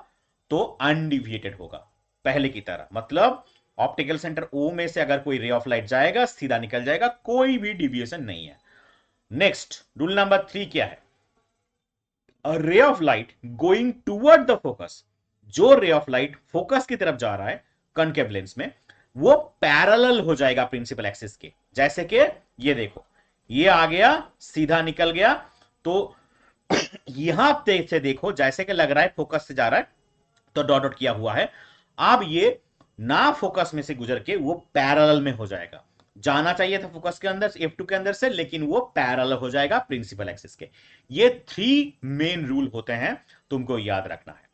तो अनडिविएटेड होगा, पहले की तरह। मतलब ऑप्टिकल सेंटर ओ में से अगर कोई रे ऑफ लाइट जाएगा, सीधा निकल जाएगा, कोई भी डिविएशन नहीं है। नेक्स्ट रूल नंबर 3 क्या है, a ray of light going toward the focus, जो रे ऑफ लाइट फोकस की तरफ जा रहा है कनकेव लेंस में, वो पैरेलल हो जाएगा प्रिंसिपल एक्सिस के। जैसे कि ये देखो, ये आ गया, सीधा निकल गया, तो यहां से देखो जैसे कि लग रहा है फोकस से जा रहा है, तो डॉट डॉट किया हुआ है। अब ये ना फोकस में से गुजर के वो पैरेलल में हो जाएगा, जाना चाहिए था फोकस के अंदर, F2 के अंदर से, लेकिन वो पैरेलल हो जाएगा प्रिंसिपल एक्सिस के। ये 3 मेन रूल होते हैं, तुमको याद रखना है।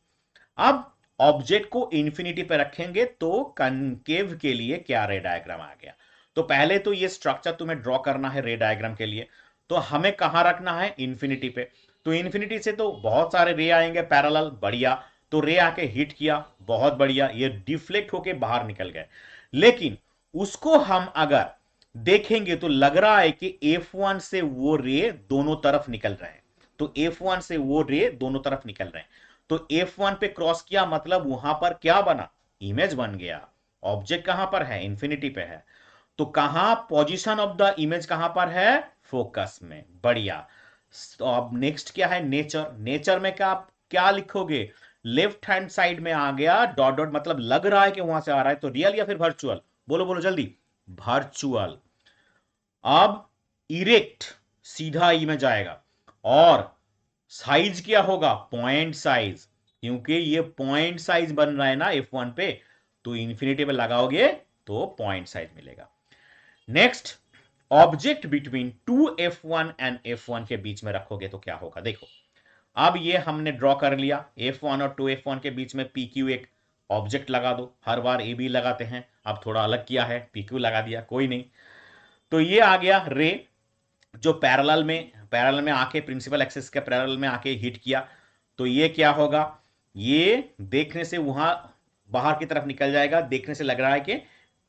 अब ऑब्जेक्ट को इंफिनिटी पे रखेंगे तो कनकेव के लिए क्या रे डायग्राम आ गया। तो पहले तो ये स्ट्रक्चर तुम्हें ड्रॉ करना है रे डायग्राम के लिए, तो हमें कहां रखना है, इंफिनिटी पे। तो इंफिनिटी से तो बहुत सारे रे आएंगे पैरेलल, बढ़िया। तो रे आके हिट किया, बहुत बढ़िया, ये डिफ्लेक्ट होके बाहर निकल गए। लेकिन उसको हम अगर देखेंगे तो लग रहा है कि F1 से वो रे दोनों तरफ निकल रहे हैं, तो F1 से वो रे दोनों तरफ निकल रहे हैं। तो F1 पे क्रॉस किया, मतलब वहां पर क्या बना, इमेज बन गया। ऑब्जेक्ट कहां पर है, इंफिनिटी पे है, तो कहां पोजीशन ऑफ द इमेज कहां पर है, फोकस में। बढ़िया। तो अब नेक्स्ट क्या है, नेचर। नेचर में क्या क्या लिखोगे, लेफ्ट हैंड साइड में आ गया डॉट डॉट, मतलब लग रहा है कि वहां से आ रहा है, तो रियल या फिर वर्चुअल, बोलो बोलो जल्दी, वर्चुअल। अब इरेक्ट, सीधा इमेज आएगा, और साइज क्या होगा, पॉइंट साइज, क्योंकि ये पॉइंट साइज बन रहा है ना F1 पे, तो इंफिनिटी पे लगाओगे तो पॉइंट साइज मिलेगा। Next, object between 2F1 and F1 के बीच में रखोगे तो क्या होगा, देखो। अब ये हमने ड्रॉ कर लिया, F1 और 2F1 के बीच में PQ एक ऑब्जेक्ट लगा दो, हर बार ए बी लगाते हैं, अब थोड़ा अलग किया है, PQ लगा दिया, कोई नहीं। तो ये आ गया रे, जो पैरेलल में आके प्रिंसिपल एक्सिस के पैरेलल में आके हिट किया, तो ये क्या होगा, ये देखने से वहां बाहर की तरफ निकल जाएगा, देखने से लग रहा है कि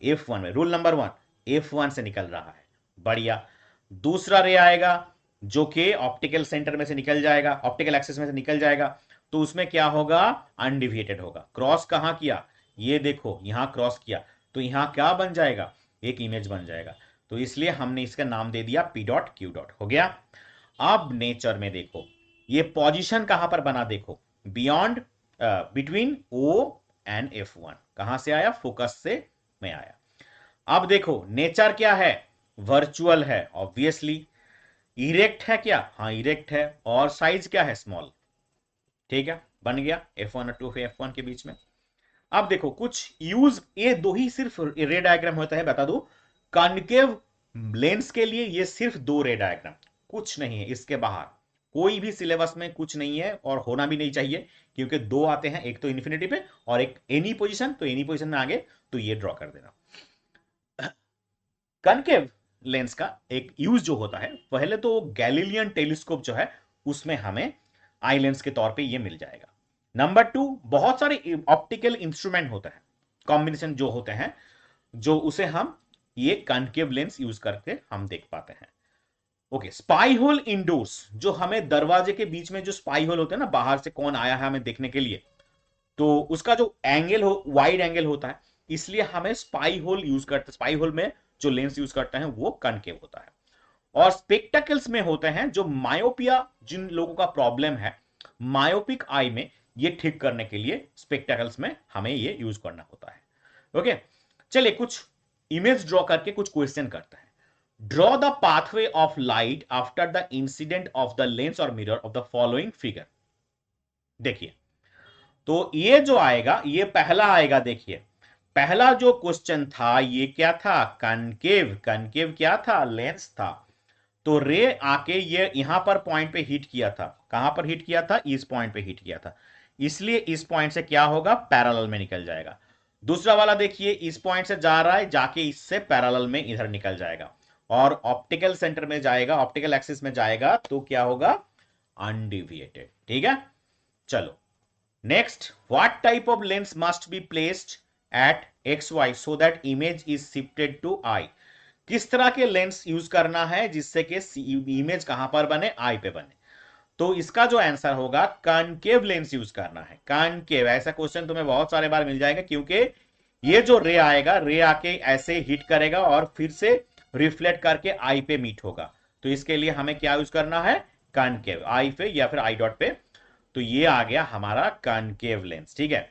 F1 में, रूल नंबर 1, F1 से निकल रहा है, बढ़िया। दूसरा रे आएगा जो कि ऑप्टिकल सेंटर में से निकल जाएगा, ऑप्टिकल एक्सिस में से निकल जाएगा, तो उसमें क्या होगा, अनडिविएटेड होगा। क्रॉस कहां किया, ये देखो यहां क्रॉस किया, तो यहां क्या बन जाएगा, एक इमेज बन जाएगा। तो इसलिए हमने इसका नाम दे दिया पी डॉट क्यू डॉट, हो गया। अब नेचर में देखो ये पोजीशन कहां पर बना, देखो beyond, between O and F1, कहां से आया, फोकस से में आया। अब देखो नेचर क्या है, वर्चुअल है ऑब्वियसली। इरेक्ट है क्या, हाँ इरेक्ट है, और साइज क्या है, स्मॉल। ठीक है, बन गया F1 और 2 F1 के बीच में। अब देखो कुछ यूज, ये दो ही सिर्फ रे डायग्राम होता है, बता दो। कॉन्केव लेंस के लिए ये सिर्फ दो रे डायग्राम, कुछ नहीं है इसके बाहर। कोई भी सिलेबस में कुछ नहीं है और होना भी नहीं चाहिए, क्योंकि दो आते हैं, एक तो इन्फिनिटी पे और एक एनी पोजीशन, तो एनी पोजीशन में आगे तो ये ड्रॉ कर देना। कनकेव लेंस का एक यूज जो होता है, पहले तो गैलीलियन टेलीस्कोप जो है उसमें हमें आई लेंस के तौर पे ये मिल जाएगा। नंबर टू, बहुत सारे ऑप्टिकल इंस्ट्रूमेंट होते हैं, कॉम्बिनेशन जो होते हैं, जो उसे हम ये कनकेव लेंस यूज करके हम देख पाते हैं। ओके, स्पाई होल इंडोर्स, जो हमें दरवाजे के बीच में जो स्पाई होल होते हैं ना, बाहर से कौन आया है हमें देखने के लिए, तो उसका जो एंगल हो, वाइड एंगल होता है, इसलिए हमें स्पाई होल यूज करते हैं। स्पाई होल में जो लेंस यूज करते हैं वो कनकेव होता है। और स्पेक्टेकल्स में होते हैं जो मायोपिया, जिन लोगों का प्रॉब्लम है मायोपिक आई में, ये ठीक करने के लिए स्पेक्टेकल्स में हमें ये यूज करना होता है। ओके, चलिए कुछ इमेज ड्रॉ करके कुछ क्वेश्चन करते हैं। Draw the pathway of light after the incident of the lens और mirror of the following figure. देखिए, तो ये जो आएगा ये पहला आएगा। देखिए पहला जो क्वेश्चन था ये क्या था, कनकेव। कनकेव क्या था, लेंस था। तो रे आके ये यहां पर पॉइंट पे हिट किया था, कहां पर हिट किया था, इस पॉइंट पे हिट किया था, इसलिए इस पॉइंट से क्या होगा, पैरेलल में निकल जाएगा। दूसरा वाला देखिए, इस पॉइंट से जा रहा है, जाके इससे पैरेलल में इधर निकल जाएगा और ऑप्टिकल सेंटर में जाएगा, ऑप्टिकल एक्सिस में जाएगा, तो क्या होगा, अनडिविएटेड। ठीक है, चलो next, what type of lens must be placed at XY so that image is shifted to I. किस तरह के लेंस यूज करना है जिससे कि इमेज कहां पर बने, आई पे बने। तो इसका जो आंसर होगा, कॉनकेव लेंस यूज करना है। कॉनकेव, ऐसा क्वेश्चन तुम्हें बहुत सारे बार मिल जाएगा, क्योंकि ये जो रे आएगा, रे आके ऐसे हिट करेगा और फिर से रिफ्लेक्ट करके आई पे मीट होगा। तो इसके लिए हमें क्या यूज करना है, कॉनकेव, आई पे या फिर आई डॉट पे। तो ये आ गया हमारा कॉनकेव लेंस। ठीक है,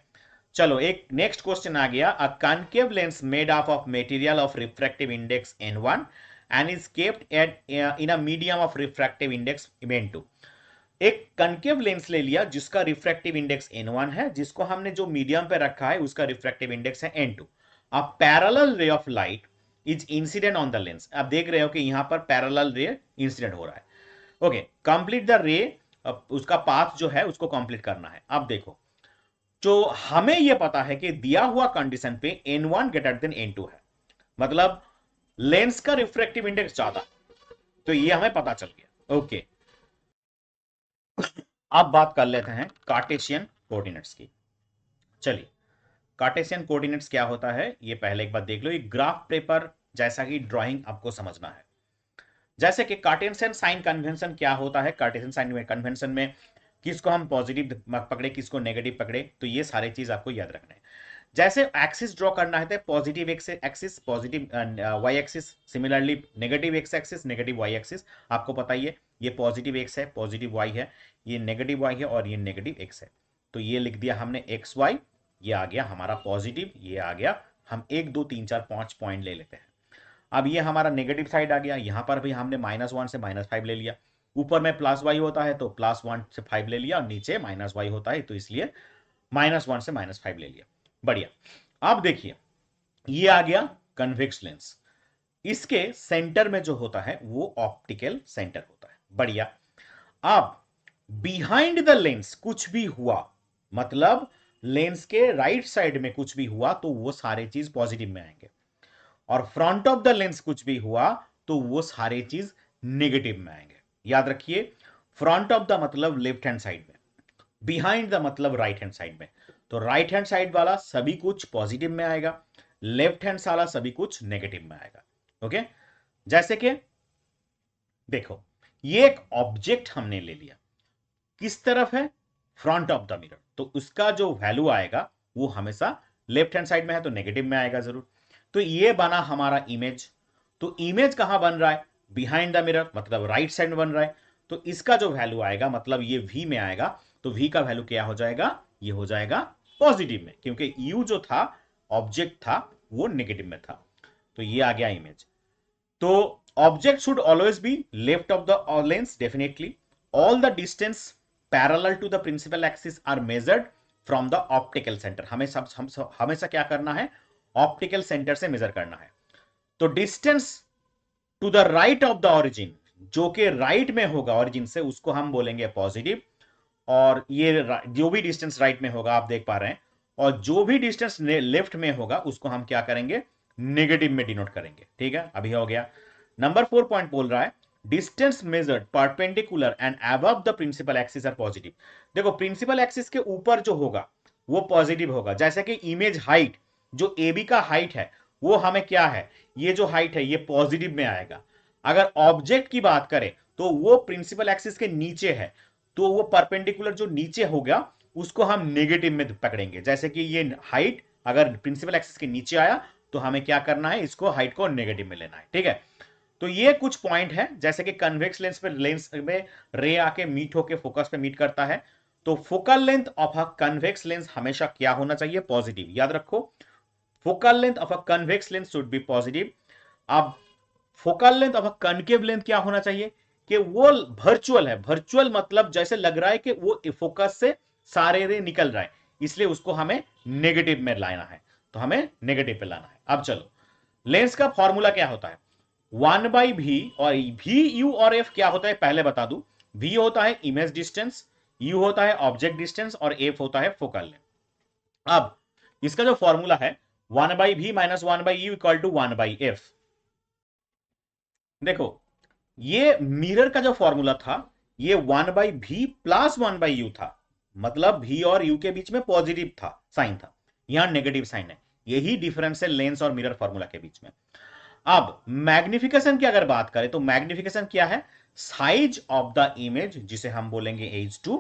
चलो एक नेक्स्ट क्वेश्चन आ गया। A concave lens made up of material of refractive index N1 and is kept at in a medium of refractive index N2। एक कनकेव लेंस ले लिया जिसका रिफ्रैक्टिव इंडेक्स N1 है, जिसको हमने जो मीडियम पे रखा है उसका रिफ्रैक्टिव इंडेक्स है N2। अ पैरेलल रे of light is incident on the lens. आप देख रहे हो कि यहां पर पैरेलल रे इंसिडेंट हो रहा है। ओके, कंप्लीट द रे, उसका पाथ जो है उसको कंप्लीट करना है। अब देखो, जो हमें यह पता है कि दिया हुआ कंडीशन पे N1 ग्रेटर देन N2 है, मतलब लेंस का रिफ्रैक्टिव इंडेक्स ज्यादा, तो ये हमें पता चल गया। ओके, अब बात कर लेते हैं कार्टेशियन कोऑर्डिनेट्स की। चलिए, कार्टेशियन कोऑर्डिनेट्स क्या होता है ये पहले एक बार देख लो। ये ग्राफ पेपर जैसा ही ड्राइंग आपको समझना है। जैसे कि कार्टेशियन साइन कन्वेंशन क्या होता है, कार्टेशियन साइन कन्वेंशन में किसको हम पॉजिटिव पकड़े, किसको नेगेटिव पकड़े, तो ये सारी चीज आपको याद रखना है। जैसे एक्सिस ड्रॉ करना है तो positive axis, positive Y axis, similarly negative X axis, negative Y axis. आपको पता ही है, ये पॉजिटिव एक्स है, पॉजिटिव वाई है, ये नेगेटिव वाई है और ये नेगेटिव एक्स है। तो ये लिख दिया हमने एक्स वाई, ये आ गया हमारा पॉजिटिव, ये आ गया। हम 1 2 3 4 5 पॉइंट ले लेते हैं। अब ये हमारा नेगेटिव साइड आ गया, यहां पर भी हमने -1 से -5 ले लिया। ऊपर में प्लस वाई होता है तो +1 से 5 ले लिया, और नीचे -y होता है तो इसलिए -1 से -5 ले लिया। बढ़िया। अब देखिए, ये आ गया कन्वेक्स लेंस। इसके सेंटर में जो होता है वो ऑप्टिकल सेंटर होता है। बढ़िया। अब बिहाइंड द लेंस कुछ भी हुआ, मतलब लेंस के राइट साइड में कुछ भी हुआ, तो वो सारे चीज पॉजिटिव में आएंगे, और फ्रंट ऑफ द लेंस कुछ भी हुआ तो वो सारे चीज नेगेटिव में आएंगे। याद रखिए, फ्रंट ऑफ द मतलब लेफ्ट हैंड साइड में, बिहाइंड द मतलब राइट हैंड साइड में। तो राइट हैंड साइड वाला सभी कुछ पॉजिटिव में आएगा, लेफ्ट हैंड वाला सभी कुछ नेगेटिव में आएगा। ओके, जैसे कि देखो, ये एक ऑब्जेक्ट हमने ले लिया, किस तरफ है, फ्रंट ऑफ द मिरर, तो उसका जो वैल्यू आएगा वो हमेशा लेफ्ट हैंड साइड में है तो नेगेटिव में आएगा जरूर। तो ये बना हमारा इमेज। तो इमेज कहां बन रहा है, बिहाइंड द मिरर, मतलब राइट साइड में बन रहा है। तो इसका जो वैल्यू आएगा, मतलब ये वी में आएगा, तो वी का वैल्यू क्या हो जाएगा, ये हो जाएगा पॉजिटिव में, क्योंकि यू जो था ऑब्जेक्ट था वो नेगेटिव में था। तो ये आ गया इमेज। तो object should always be left of the lens, definitely. All the distance parallel to the principal axis are measured from the optical centre. हमेशा क्या करना है, ऑप्टिकल सेंटर से मेजर करना है। तो distance to the right of the origin, जो कि राइट में होगा ऑरिजिन से, उसको हम बोलेंगे पॉजिटिव। और ये जो भी डिस्टेंस राइट में होगा आप देख पा रहे हैं, और जो भी डिस्टेंस लेफ्ट में होगा उसको हम क्या करेंगे, नेगेटिव में डिनोट करेंगे। ठीक है, अभी हो गया। नंबर 4 पॉइंट बोल रहा है distance measured perpendicular and above the principal axis are positive. देखो, प्रिंसिपल एक्सिस के ऊपर जो होगा वो पॉजिटिव होगा। जैसे कि इमेज हाइट, जो ए बी का हाइट है वो हमें क्या है, ये जो हाइट है ये पॉजिटिव में आएगा। अगर ऑब्जेक्ट की बात करें तो वो प्रिंसिपल एक्सिस के नीचे है, तो वो परपेंडिकुलर जो नीचे हो गया उसको हम नेगेटिव में पकड़ेंगे। जैसे कि ये हाइट अगर प्रिंसिपल एक्सिस के नीचे आया तो हमें क्या करना है, इसको हाइट को नेगेटिव में लेना है। ठीक है, तो ये कुछ पॉइंट है। जैसे कि कन्वेक्स लेंस पे लेंस में रे आके मीट होके फोकस पे मीट करता है, तो focal length of a convex lens हमेशा क्या होना चाहिए, पॉजिटिव। याद रखो, focal length of a convex lens should be positive. अब focal length of a concave length क्या होना चाहिए, कि वो वर्चुअल है। वर्चुअल मतलब जैसे लग रहा है कि वो फोकस से सारे रे निकल रहा है, इसलिए उसको हमें नेगेटिव में लाना है, तो हमें नेगेटिव पे लाना है। अब चलो, लेंस का फॉर्मूला क्या होता है, 1/v। और v u और f क्या होता है पहले बता दूं। v होता है इमेज डिस्टेंस, u होता है ऑब्जेक्ट डिस्टेंस, और f होता है फोकल लेंथ। अब इसका जो फॉर्मूला है 1/v minus 1/u equal to 1/f। देखो, ये मिरर का जो फॉर्मूला था ये 1/v प्लस 1/u था, मतलब v और u के बीच में पॉजिटिव था, साइन था, यहां नेगेटिव साइन है। यही डिफरेंस है लेंस और मिरर फॉर्मूला के बीच में। अब मैग्निफिकेशन की अगर बात करें तो मैग्निफिकेशन क्या है, साइज ऑफ द इमेज, जिसे हम बोलेंगे H2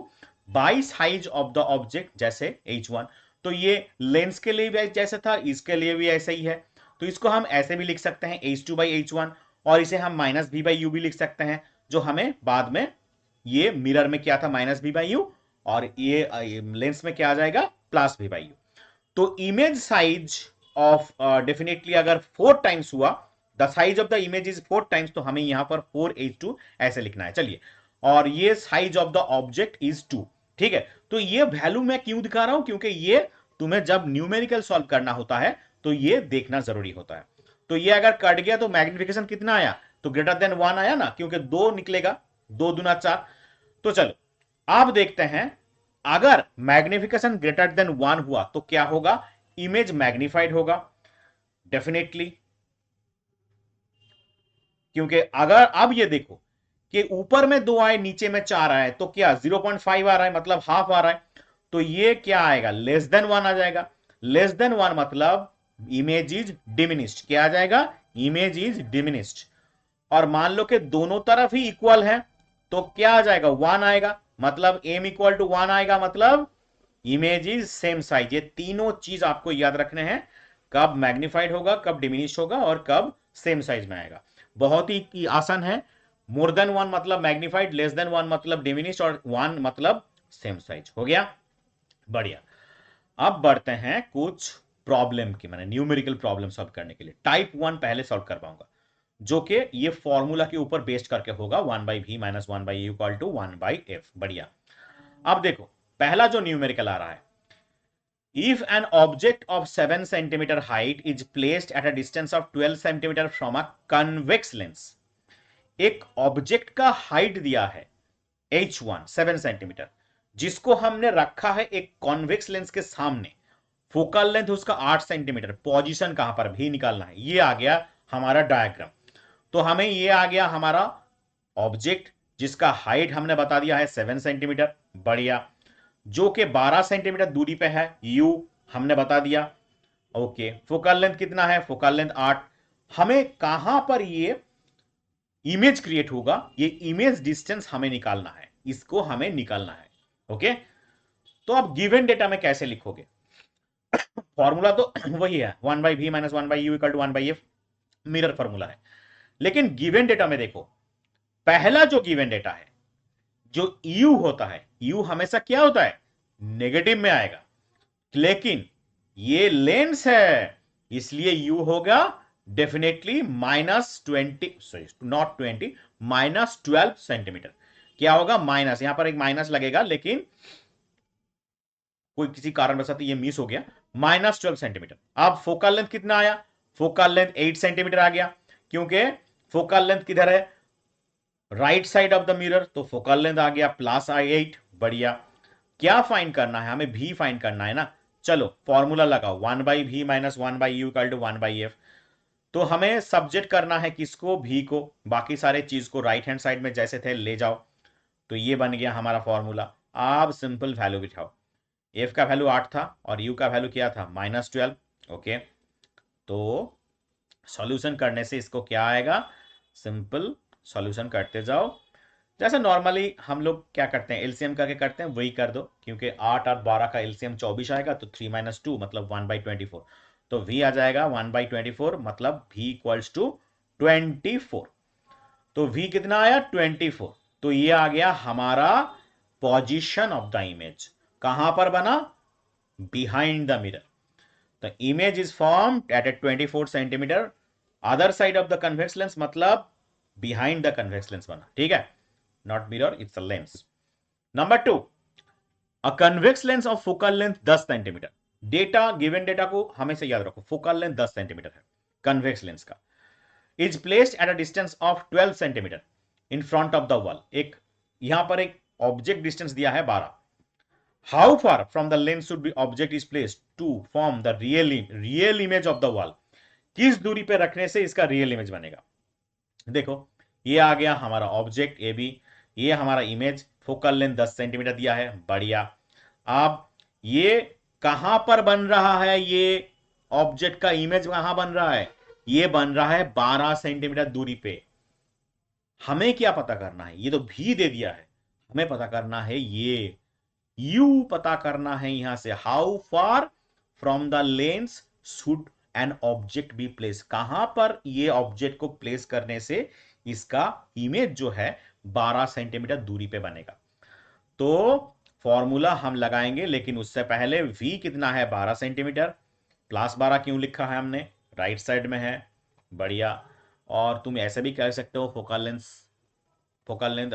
by size of the object, जैसे H1। तो ये लेंस के लिए भी जैसे था, इसके लिए भी ऐसा ही है। तो इसको हम ऐसे भी लिख सकते हैं H2/H1, और इसे हम -v/u भी लिख सकते हैं, जो हमें बाद में ये मिरर में क्या था, -v/u, और ये लेंस में क्या आ जाएगा, +v/u। तो इमेज साइज ऑफ डेफिनेटली अगर 4 टाइम्स हुआ, the size of the image is 4 times, तो हमें यहां पर 4H2 ऐसे लिखना है। चलिए, और ये size of the object is 2। ठीक है, तो ये वैल्यू मैं क्यों दिखा रहा हूं, क्योंकि ये तुम्हें जब न्यूमेरिकल सॉल्व करना होता है तो ये देखना जरूरी होता है। तो ये अगर कट गया तो मैग्निफिकेशन कितना आया, तो ग्रेटर देन 1 आया ना, क्योंकि 2 निकलेगा, 2 दूना 4। तो चलो आप देखते हैं, अगर मैग्निफिकेशन ग्रेटर देन 1 हुआ तो क्या होगा, इमेज मैग्निफाइड होगा डेफिनेटली। क्योंकि अगर अब ये देखो कि ऊपर में 2 आए नीचे में 4 आए, तो क्या 0.5 आ रहा है, मतलब हाफ आ रहा है। तो ये क्या आएगा, लेस देन 1 आ जाएगा। लेस देन 1 मतलब इमेज इज डिमिनिस्ड। क्या आ जाएगा, इमेज इज डिमिनिस्ड। और मान लो कि दोनों तरफ ही इक्वल है, तो क्या आ जाएगा, 1 आएगा, मतलब m इक्वल टू 1 आएगा, मतलब इमेज इज सेम साइज। ये तीनों चीज आपको याद रखने हैं, कब मैग्निफाइड होगा, कब डिमिनिश होगा, और कब सेम साइज में आएगा। बहुत ही आसान है। मोर देन 1 मतलब मैग्निफाइड, लेस देन 1 मतलब डिमिनिश, और 1 मतलब सेम साइज। हो गया, बढ़िया। अब बढ़ते हैं कुछ प्रॉब्लम की, मैंने न्यूमेरिकल प्रॉब्लम सॉल्व करने के लिए टाइप 1 पहले सॉल्व कर पाऊंगा, जो कि ये फॉर्मूला के ऊपर बेस्ड करके होगा, 1/v minus 1/u equal to 1/f। बढ़िया। अब देखो, पहला जो न्यूमेरिकल आ रहा है, if an object of 7 centimeter height is placed at a distance of 12 centimeter from a convex lens। एक ऑब्जेक्ट का हाइट दिया है H1 7 सेंटीमीटर, जिसको हमने रखा है एक कॉन्वेक्स लेंस के सामने। फोकल लेंथ उसका 8 सेंटीमीटर, पोजीशन कहां पर भी निकालना है। ये आ गया हमारा डायग्राम। तो हमें ये आ गया हमारा ऑब्जेक्ट, जिसका हाइट हमने बता दिया है 7 सेंटीमीटर। बढ़िया। जो कि 12 सेंटीमीटर दूरी पे है, यू हमने बता दिया। ओके, फोकल लेंथ कितना है, फोकल लेंथ 8। हमें कहां पर ये इमेज क्रिएट होगा, ये इमेज डिस्टेंस हमें निकालना है, इसको हमें निकालना है। ओके, तो आप गिवन डेटा में कैसे लिखोगे? फॉर्मूला तो वही है, 1/v minus 1/u equal to 1/f, mirror formula है। लेकिन गिवन डेटा में देखो, पहला जो गिवन डेटा है, जो u होता है, u हमेशा क्या होता है? नेगेटिव में आएगा। लेकिन ये लेंस है, इसलिए u होगा डेफिनेटली -20, सॉरी नॉट 20, -12 सेंटीमीटर। क्या होगा? माइनस, यहां पर एक माइनस लगेगा, लेकिन कोई किसी कारणवश ये मिस हो गया, -12 सेंटीमीटर। अब फोकल लेंथ कितना आया? फोकल लेंथ 8 सेंटीमीटर आ गया, क्योंकि फोकल लेंथ किधर है? Right side of the mirror, तो फोकल लेंथ आ गया +8। बढ़िया। क्या फाइंड करना है हमें? भी फाइंड करना है ना। चलो फॉर्मूला लगाओ, 1/v minus 1/u equal to 1/f। तो हमें सब्जेक्ट करना है किसको? भी को। बाकी सारे चीज को राइट हैंड साइड में जैसे थे ले जाओ। तो ये बन गया हमारा फॉर्मूला। आप सिंपल वैल्यू बिठाओ। एफ का वैल्यू 8 था और यू का वैल्यू क्या था? -12। ओके, तो सॉल्यूशन करने से इसको क्या आएगा? सिंपल सॉल्यूशन करते जाओ, जैसे नॉर्मली हम लोग क्या करते हैं, एलसीएम करके करते हैं, वही कर दो। क्योंकि 8 और 12 का एलसीएम 24 आएगा, तो 3 - 2 मतलब 1/24। तो v आ जाएगा 1/24, मतलब v इक्वल्स टू 24। तो v कितना आया? 24। तो ये आ गया हमारा पोजीशन ऑफ द इमेज। कहां पर बना? Behind the mirror. The image is formed at a 24 centimetre other side of the convex lens, मतलब बिहाइंड द कन्वेक्स लेंस बना। ठीक है, not mirror, it's a lens. Number 2, a convex lens of focal length 10 centimetre. Data, given data को हमेशा याद रखो, focal length 10 centimetre है convex lens का, is placed at a distance of 12 centimetre in front of the wall. एक यहां पर एक ऑब्जेक्ट डिस्टेंस दिया है 12। How far from the lens should be object is placed to form the real image of the wall? किस दूरी पे रखने से इसका रियल इमेज बनेगा? देखो, ये आ गया हमारा ऑब्जेक्ट ए बी, ये हमारा इमेज, फोकल लेंथ 10 सेंटीमीटर दिया है। बढ़िया। अब ये कहां पर बन रहा है? ये ऑब्जेक्ट का इमेज कहां बन रहा है? ये बन रहा है 12 सेंटीमीटर दूरी पे। हमें क्या पता करना है? ये तो भी दे दिया है, हमें पता करना है ये यू पता करना है। यहां से how far from the lens should an object be place, कहां पर ये ऑब्जेक्ट को प्लेस करने से इसका इमेज जो है 12 सेंटीमीटर दूरी पे बनेगा। तो फॉर्मूला हम लगाएंगे, लेकिन उससे पहले v कितना है? 12 सेंटीमीटर। +12 क्यों लिखा है हमने? राइट साइड में है। बढ़िया। और तुम ऐसे भी कह सकते हो, focal length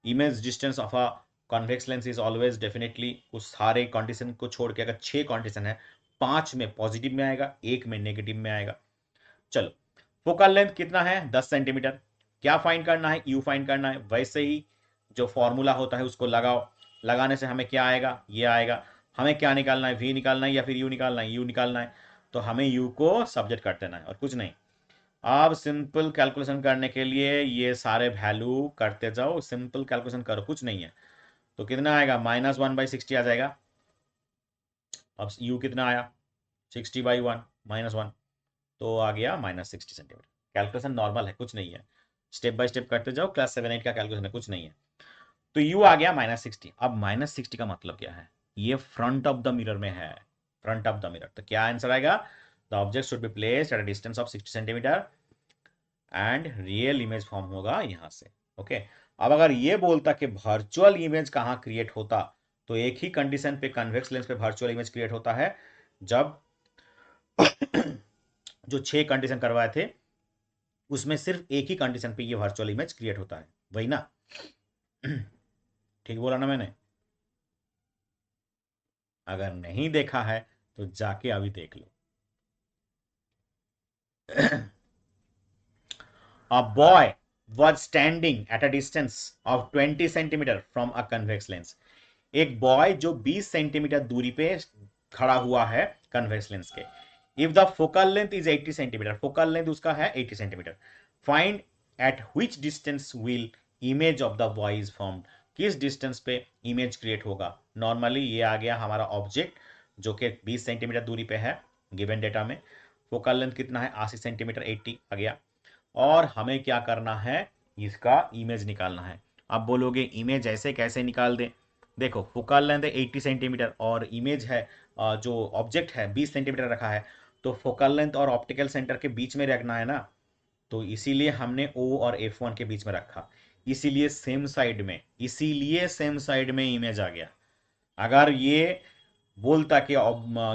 image distance of a convex lens is always definitely, उस सारे कंडीशन को छोड़ के, अगर 6 कंडीशन है, 5 में पॉजिटिव में आएगा, 1 में नेगेटिव में आएगा। चलो, फोकल लेंथ कितना है? 10 सेंटीमीटर। क्या फाइंड करना है? यू फाइंड करना है। वैसे ही जो फॉर्मूला होता है उसको लगाओ, लगाने से हमें क्या आएगा? ये आएगा। हमें क्या निकालना है? वी निकालना है या फिर यू निकालना है? यू निकालना है। तो हमें यू को सब्जेक्ट कर देना है और कुछ नहीं। आप सिंपल कैलकुलेशन करने के लिए ये सारे वैल्यू करते जाओ, सिंपल कैलकुलेशन करो, कुछ नहीं है। तो कितना आएगा? -1/60 आ जाएगा। अब u कितना आया? 60/1 -1, तो आ गया -60 सेंटीमीटर। कैलकुलेशन नॉर्मल है, कुछ नहीं है, स्टेप बाय स्टेप करते जाओ। क्लास 7-8 का कैलकुलेशन है, कुछ नहीं है। तो u आ गया -60। अब -60 का मतलब क्या है? ये फ्रंट ऑफ द मिरर में है, फ्रंट ऑफ द मिरर। तो क्या आंसर आएगा? The object should be placed at a distance of 60 centimetre and real image form होगा यहां से। ओके, अब अगर ये बोलता कि वर्चुअल इमेज कहां क्रिएट होता, तो एक ही कंडीशन पे, कन्वेक्स लेंस पे वर्चुअल इमेज क्रिएट होता है, जब जो 6 कंडीशन करवाए थे उसमें सिर्फ एक ही कंडीशन पे ये वर्चुअल इमेज क्रिएट होता है, वही ना? ठीक बोला ना मैंने? अगर नहीं देखा है तो जाके अभी देख लो। A boy was standing at a distance of 20 centimetre from a convex lens. एक बॉय जो 20 सेंटीमीटर दूरी पे खड़ा हुआ है कन्वेक्स लेंस के। If the focal length is 80 centimetre, focal length उसका है 80 centimetre, find at which distance will image of the boy is formed, किस डिस्टेंस पे इमेज क्रिएट होगा? नॉर्मली ये आ गया हमारा ऑब्जेक्ट जो कि 20 सेंटीमीटर दूरी पे है गिवन डेटा में। फोकल लेंथ कितना है? 80 सेंटीमीटर, 80 आ गया। और हमें क्या करना है, इसका इमेज निकालना है। अब बोलोगे इमेज ऐसे कैसे निकाल दे? देखो फोकल लेंथ है 80 सेंटीमीटर और इमेज है जो ऑब्जेक्ट है 20 सेंटीमीटर रखा है, तो फोकल लेंथ और ऑप्टिकल सेंटर के बीच में रखना है ना, तो इसीलिए हमने O और F1 के बीच में रखा। इसीलिए सेम साइड में इमेज आ गया। अगर ये बोलता कि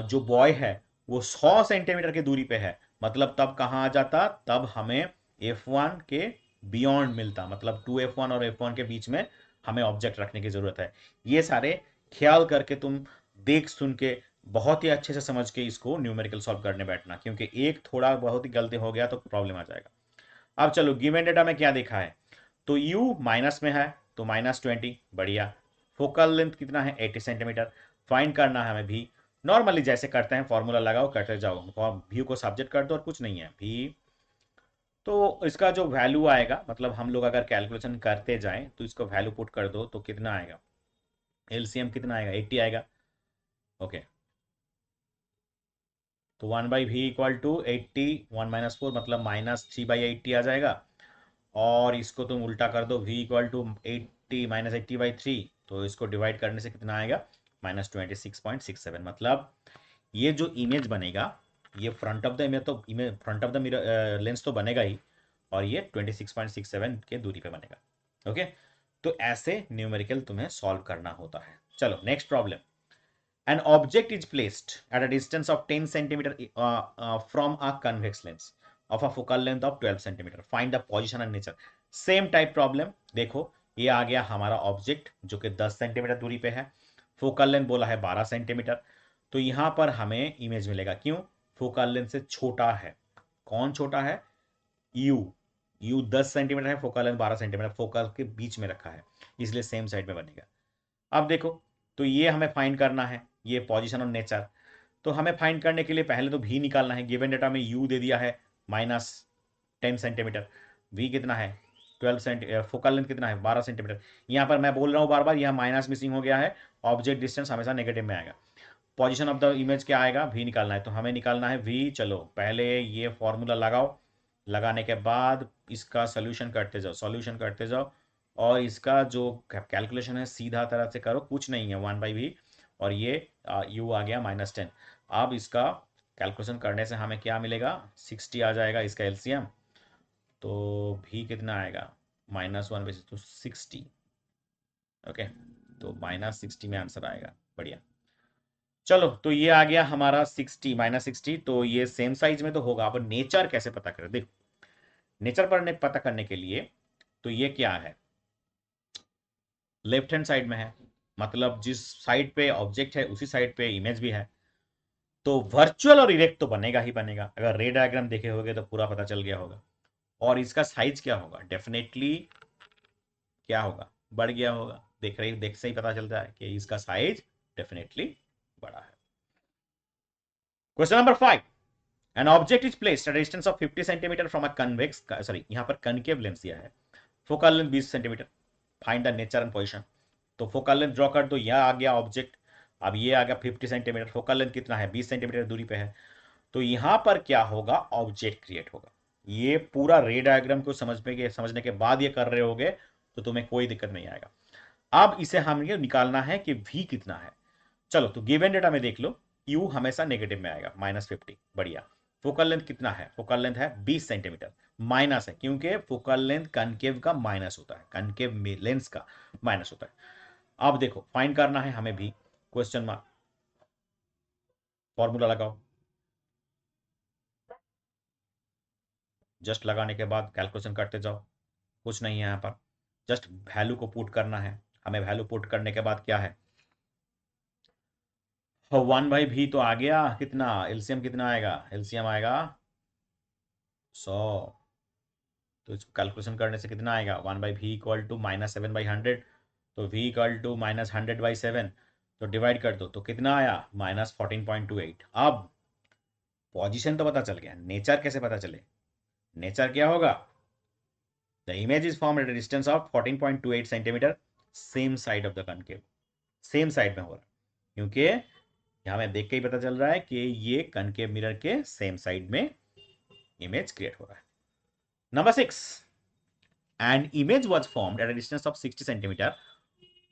जो बॉय है वो 100 सेंटीमीटर की दूरी पे है, मतलब तब कहां आ जाता, तब हमें F1 के बियॉन्ड मिलता, मतलब 2F1 और F1 के बीच में हमें ऑब्जेक्ट रखने की जरूरत है। ये सारे ख्याल करके तुम देख सुन के बहुत ही अच्छे से समझ के इसको न्यूमेरिकल सॉल्व करने बैठना, क्योंकि एक थोड़ा बहुत ही गलती हो गया तो प्रॉब्लम आ जाएगा। अब चलो गिवन डेटा में क्या देखा है, तो U माइनस में है तो -20, बढ़िया। फोकल लेंथ कितना है 80 सेंटीमीटर। फाइंड करना है हमें भी, नॉर्मली जैसे करते हैं फॉर्मूला लगाओ करते जाओ, व्यू को सब्जेक्ट कर दो और कुछ नहीं है भी। तो इसका जो वैल्यू आएगा, मतलब हम लोग अगर कैलकुलेशन करते जाएं तो इसको वैल्यू पुट कर दो तो कितना आएगा, एलसीएम कितना आएगा 80 आएगा। ओके, तो 1/v इक्वल टू 80, 1 - 4 मतलब -3/80 आ जाएगा। और इसको तुम उल्टा कर दो, v इक्वल टू 80 -80/3, तो इसको डिवाइड करने से कितना आएगा, -26.67। मतलब ये जो इमेज बनेगा, ये फ्रंट ऑफ द इमेज तो image front of the mirror lens तो बनेगा ही, और ये 26.67 के दूरी पे बनेगा। ओके, तो ऐसे न्यूमेरिकल तुम्हें सॉल्व करना होता है। चलो next problem. An object is placed at a distance of 10 centimeter from a convex lens of a focal length of 12 centimeter. Find the position and nature. Same type problem. देखो ये आ गया हमारा ऑब्जेक्ट जो कि 10 सेंटीमीटर दूरी पे है, फोकल लेंथ बोला है 12 सेंटीमीटर, तो यहां पर हमें इमेज मिलेगा। क्यों? फोकल लेंथ से छोटा है। कौन छोटा है? यू। यू 10 सेंटीमीटर है, फोकल लेंथ 12 सेंटीमीटर, फोकल के बीच में रखा है, इसलिए सेम साइड में बनेगा। अब देखो, तो ये हमें फाइंड करना है, ये पोजीशन और नेचर। तो हमें फाइंड करने के लिए पहले तो भी निकालना है। गिवन डेटा में यू दे दिया है -10 सेंटीमीटर, वी कितना है 12 सेंटीमीटर, फोकल लेंथ कितना है 12 सेंटीमीटर। यहाँ पर मैं बोल रहा हूँ बार बार, यह माइनस मिसिंग हो गया है, ऑब्जेक्ट डिस्टेंस हमेशा नेगेटिव में आएगा। पोजीशन ऑफ द इमेज क्या आएगा, वी निकालना है, तो हमें निकालना है वी। चलो पहले ये फॉर्मूला लगाओ, लगाने के बाद इसका सोल्यूशन करते जाओ, सॉल्यूशन करते जाओ, और इसका जो कैलकुलेशन है सीधा तरह से करो, कुछ नहीं है 1/v, और ये u आ गया -10। अब इसका कैलकुलेशन करने से हमें क्या मिलेगा, 60 आ जाएगा इसका एलसीएम। तो v कितना आएगा, -1 बेसिस तो 60। ओके, तो -60 में आंसर आएगा, बढ़िया। चलो तो ये आ गया हमारा 60 -60, तो ये सेम साइज में तो होगा। अब नेचर कैसे पता करें, देखो नेचर पर पता करने के लिए, तो ये क्या है, लेफ्ट हैंड साइड में है, मतलब जिस साइड पे ऑब्जेक्ट है उसी साइड पे इमेज भी है, तो वर्चुअल और इरेक्ट तो बनेगा ही बनेगा। अगर रे डायग्राम देखे होगे तो पूरा पता चल गया होगा। और इसका साइज क्या होगा, डेफिनेटली क्या होगा, बढ़ गया होगा। देख से ही पता चलता है कि इसका साइज डेफिनेटली बड़ा है। Question number 5। An object is placed at a distance of 50 centimeter from a convex, sorry यहाँ पर कनकेव लेंस दिया है, focal length 20 centimetre, find the nature and position. तो फोकल लेंथ ड्रॉ कर दो, यह आ गया ऑब्जेक्ट। अब ये आ गया 50 सेंटीमीटर, फोकल लेंथ कितना है 20 सेंटीमीटर दूरी पे है, तो यहां पर क्या होगा, ऑब्जेक्ट क्रिएट होगा। ये पूरा रे डायग्राम को समझने के बाद ये कर रहे होगे तो तुम्हें कोई दिक्कत नहीं आएगा। अब इसे हमें ये निकालना है कि v कितना है। चलो तो गिवन डेटा में देख लो, u हमेशा नेगेटिव में आएगा -50, बढ़िया। फोकल लेंथ कितना है, फोकल लेंथ है 20 सेंटीमीटर, माइनस है क्योंकि फोकल लेंथ कनकेव का माइनस होता है, कनकेव लेंस का माइनस होता है। अब देखो फाइंड करना है हमें भी, क्वेश्चन मार्क, फॉर्मूला लगाओ। जस्ट लगाने के बाद कैलकुलेशन करते जाओ, कुछ नहीं है यहाँ पर, जस्ट वैल्यू को पुट करना है। हमें वैल्यू पुट करने के बाद क्या है, 1/v तो आ गया, कितना एलसीएम कितना आएगा, एलसीएम आएगा 100। तो इसको कैलकुलेशन करने से कितना आएगा, 1/v इक्वल टू -7/100, तो v इक्वल टू -100/7, तो डिवाइड कर दो तो कितना आया -14.28। अब पोजीशन तो पता चल गया, नेचर कैसे पता चले, नेचर क्या होगा, the image is form at a distance of 14.28 centimetre, same side of the concave, same side में हो रहा है, क्योंकि यहाँ में देख के ही पता चल रहा है कि ये कनकेव मिरर के सेम साइड में इमेज क्रिएट हो रहा है। Number 6, an image was formed at a distance of 60 centimetre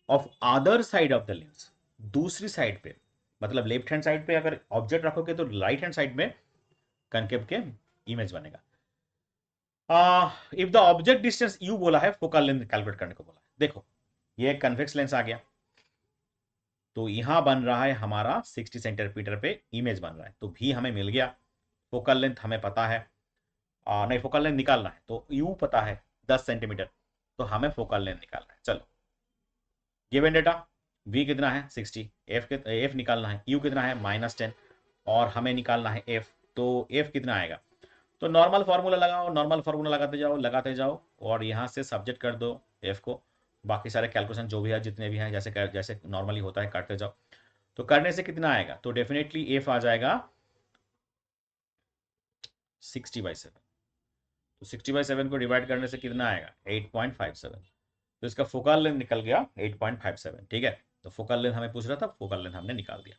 of other side of the lens. दूसरी साइड पे, मतलब लेफ्ट हैंड साइड पे अगर ऑब्जेक्ट रखोगे तो राइट हैंड साइड में कनकेव के इमेज बनेगा। If the object distance you बोला है, फोकल लेंथ कैलकुलेट करने को बोला है। देखो ये कन्वेक्स लेंस आ गया, तो यहां बन रहा है हमारा 60 सेंटीमीटर पे इमेज बन रहा है, तो भी हमें मिल गया। फोकल लेंथ हमें पता है, नहीं फोकल लेंथ निकालना है, तो यू पता है 10 सेंटीमीटर, तो हमें फोकल लेंथ निकालना है। चलो गिवन डेटा, v कितना है 60, f निकालना है, u कितना है -10, और हमें निकालना है f, तो f कितना आएगा। तो नॉर्मल फार्मूला लगाओ, नॉर्मल फार्मूला लगाते जाओ और यहाँ से सब्जेक्ट कर दो f को, बाकी सारे कैलकुलेशन जो भी है जितने भी हैं जैसे जैसे नॉर्मली होता है करते जाओ। तो करने से कितना आएगा, तो डेफिनेटली f आ जाएगा 60/7। तो 60/7 को डिवाइड करने से कितना आएगा 8.57, तो इसका फोकल लेंथ निकल गया 8.57। ठीक है, तो फोकल लेंथ हमें पूछ रहा था, फोकल लेंथ हमने निकाल दिया।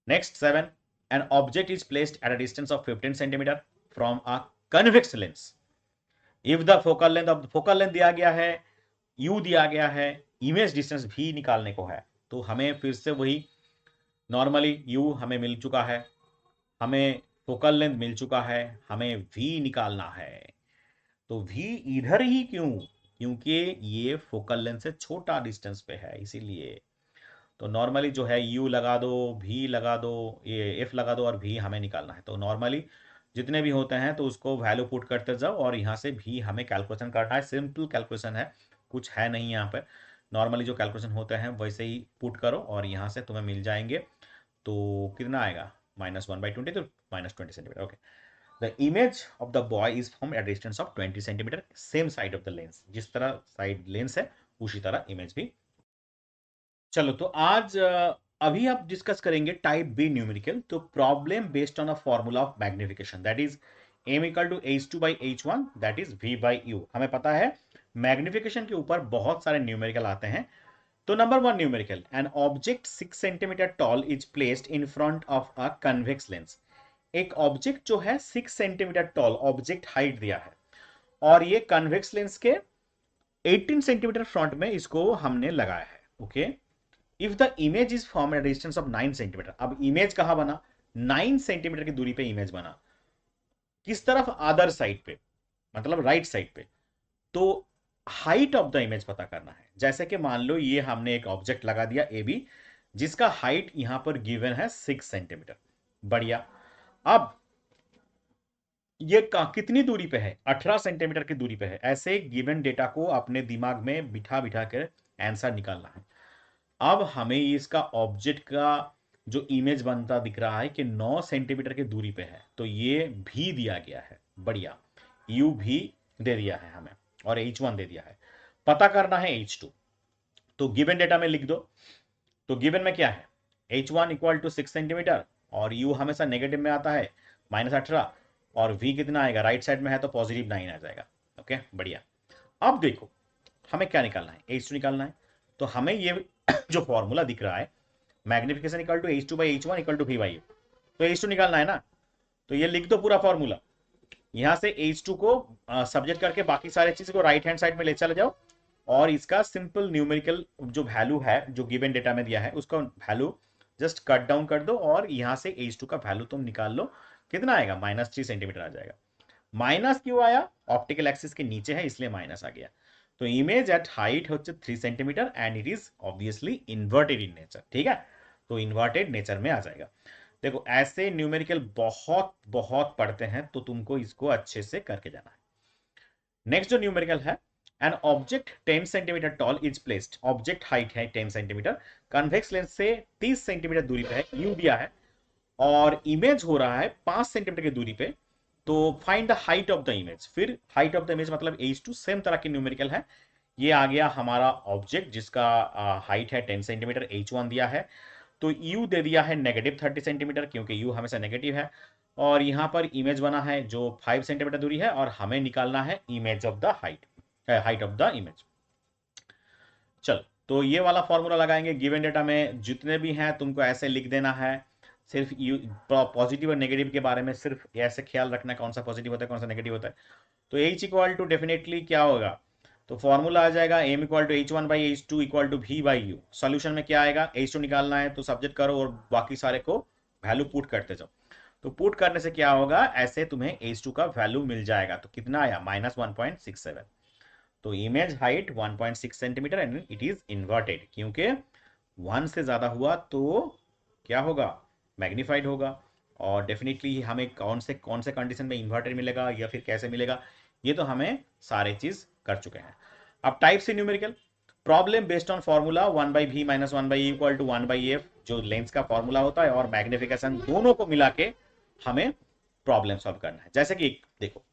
Next 7, an object is placed at a distance of 15 centimetre from a convex lens. If the focal length दिया गया है, यू दिया गया है, इमेज डिस्टेंस भी निकालने को है, तो हमें फिर से वही नॉर्मली यू हमें मिल चुका है, हमें फोकल लेंथ मिल चुका है, हमें वी निकालना है। तो वी इधर ही क्यों, क्योंकि ये फोकल लेंथ से छोटा डिस्टेंस पे है इसीलिए। तो नॉर्मली जो है यू लगा दो, भी लगा दो, ये एफ लगा दो और भी हमें निकालना है। तो नॉर्मली जितने भी होते हैं तो उसको वैल्यू पुट करते जाओ और यहाँ से भी हमें कैलकुलेशन करना है। सिंपल कैलकुलेशन है, कुछ है नहीं यहाँ पे, नॉर्मली जो कैलकुलेशन होते हैं वैसे ही पुट करो और यहाँ से तुम्हें मिल जाएंगे। तो कितना आएगा -1/20, तो -20 centimetre. Okay, the image of the boy is from at distance of 20 centimetre, same side of the lens, जिस तरह साइड लेंस है उसी तरह इमेज भी। चलो तो आज अभी आप डिस्कस करेंगे टाइप बी न्यूमेरिकल। तो problem based on a formula of magnification, that is m equal to h2/h1, that is v/u। हमें पता है मैग्निफिकेशन के ऊपर बहुत सारे न्यूमेरिकल आते हैं। तो number 1 numerical, an object 6 centimetre tall is placed in front of a convex lens. एक ऑब्जेक्ट जो है 6 सेंटीमीटर टॉल, ऑब्जेक्ट हाइट दिया है और ये कन्वेक्स लेंस के 18 सेंटीमीटर फ्रंट में इसको हमने लगाया है। Okay, if the image is from at distance of 9 centimetre. अब इमेज कहां बना, 9 सेंटीमीटर की दूरी पे इमेज बना, किस तरफ, अदर साइड पे, मतलब राइट साइड पे। तो हाइट ऑफ द इमेज पता करना है। जैसे कि मान लो ये हमने एक ऑब्जेक्ट लगा दिया ए बी, जिसका हाइट यहां पर गिवन है 6 सेंटीमीटर। बढ़िया, अब ये कितनी दूरी पे है, 18 सेंटीमीटर की दूरी पे है। ऐसे गिवन डेटा को अपने दिमाग में बिठा बिठा कर आंसर निकालना है। अब हमें इसका ऑब्जेक्ट का जो इमेज बनता दिख रहा है कि 9 सेंटीमीटर की दूरी पे है, तो ये भी दिया गया है। बढ़िया, यू भी दे दिया है हमें और h1 दे दिया है। पता करना है h2, तो गिवन डेटा में लिख दो। तो गिवन में क्या है, h1 इक्वल टू 6 सेंटीमीटर और u हमेशा नेगेटिव में आता है -18, और v कितना आएगा, राइट साइड में है तो +9 आ जाएगा। ओके बढ़िया, अब देखो हमें क्या निकालना है, h2 निकालना है। तो हमें ये जो फॉर्मूला दिख रहा है magnification equal to h2/h1 equal to v/u, तो h2 निकालना है ना। तो ये लिख दो पूरा फॉर्मूला, यहां से h2 को सब्जेक्ट करके बाकी सारे चीज को राइट हैंड साइड में ले चले जाओ और इसका सिंपल न्यूमेरिकल जो वैल्यू है जो गिवन डेटा में दिया है उसका वैल्यू जस्ट कट डाउन कर दो और यहां से h2 का वैल्यू तुम निकाल लो, कितना आएगा -3 सेंटीमीटर आ जाएगा। माइनस क्यों आया, ऑप्टिकल एक्सिस के नीचे है इसलिए माइनस आ गया। तो इमेज एट हाइट হচ্ছে 3 centimetre and it is obviously inverted in nature. ठीक है, तो इन्वर्टेड नेचर में आ जाएगा। देखो ऐसे न्यूमेरिकल बहुत बहुत पढ़ते हैं, तो तुमको इसको अच्छे से करके जाना है। नेक्स्ट जो न्यूमेरिकल है, an object 10 centimetre tall is placed, object height है 10 सेंटीमीटर, कन्वेक्स लेंस से 30 सेंटीमीटर दूरी पे है, यू दिया है और इमेज हो रहा है 5 सेंटीमीटर की दूरी पे। तो find the height of the image, फिर हाइट ऑफ द इमेज मतलब h2, सेम तरह की न्यूमेरिकल है। ये आ गया हमारा ऑब्जेक्ट जिसका हाइट है 10 सेंटीमीटर, h1 दिया है, तो u दे दिया है -30 सेंटीमीटर क्योंकि u हमेशा नेगेटिव है, और यहां पर इमेज बना है जो 5 सेंटीमीटर दूरी है और हमें निकालना है image of the height of the image. चलो तो ये वाला फॉर्मूला लगाएंगे, गिवन डेटा में जितने भी हैं तुमको ऐसे लिख देना है, सिर्फ यू पॉजिटिव और नेगेटिव के बारे में सिर्फ ऐसे ख्याल रखना कौन सा पॉजिटिव होता है कौन सा नेगेटिव होता है। तो एच इक्वल टू डेफिनेटली क्या होगा, तो फॉर्मूला आ जाएगा M equal to H one by H two equal to V by U. Solution में क्या आएगा, एच टू निकालना है तो सब्जेक्ट करो और बाकी सारे को वैल्यू पुट करते जाओ। तो पुट करने से क्या होगा, ऐसे तुम्हें एच टू का वैल्यू मिल जाएगा। तो कितना आया, -1.67। तो image height 1.6 centimetre and it is inverted, क्योंकि 1 से ज्यादा हुआ तो क्या होगा, मैग्नीफाइड होगा। और डेफिनेटली हमें कौन से कंडीशन में इन्वर्टेड मिलेगा या फिर कैसे मिलेगा, ये तो हमें सारे चीज कर चुके हैं। अब टाइप से numerical problem based on formula 1/v minus 1/e equal to 1/f, जो लेंस का फॉर्मूला होता है और मैग्निफिकेशन दोनों को मिला के हमें प्रॉब्लम सॉल्व करना है। जैसे कि देखो,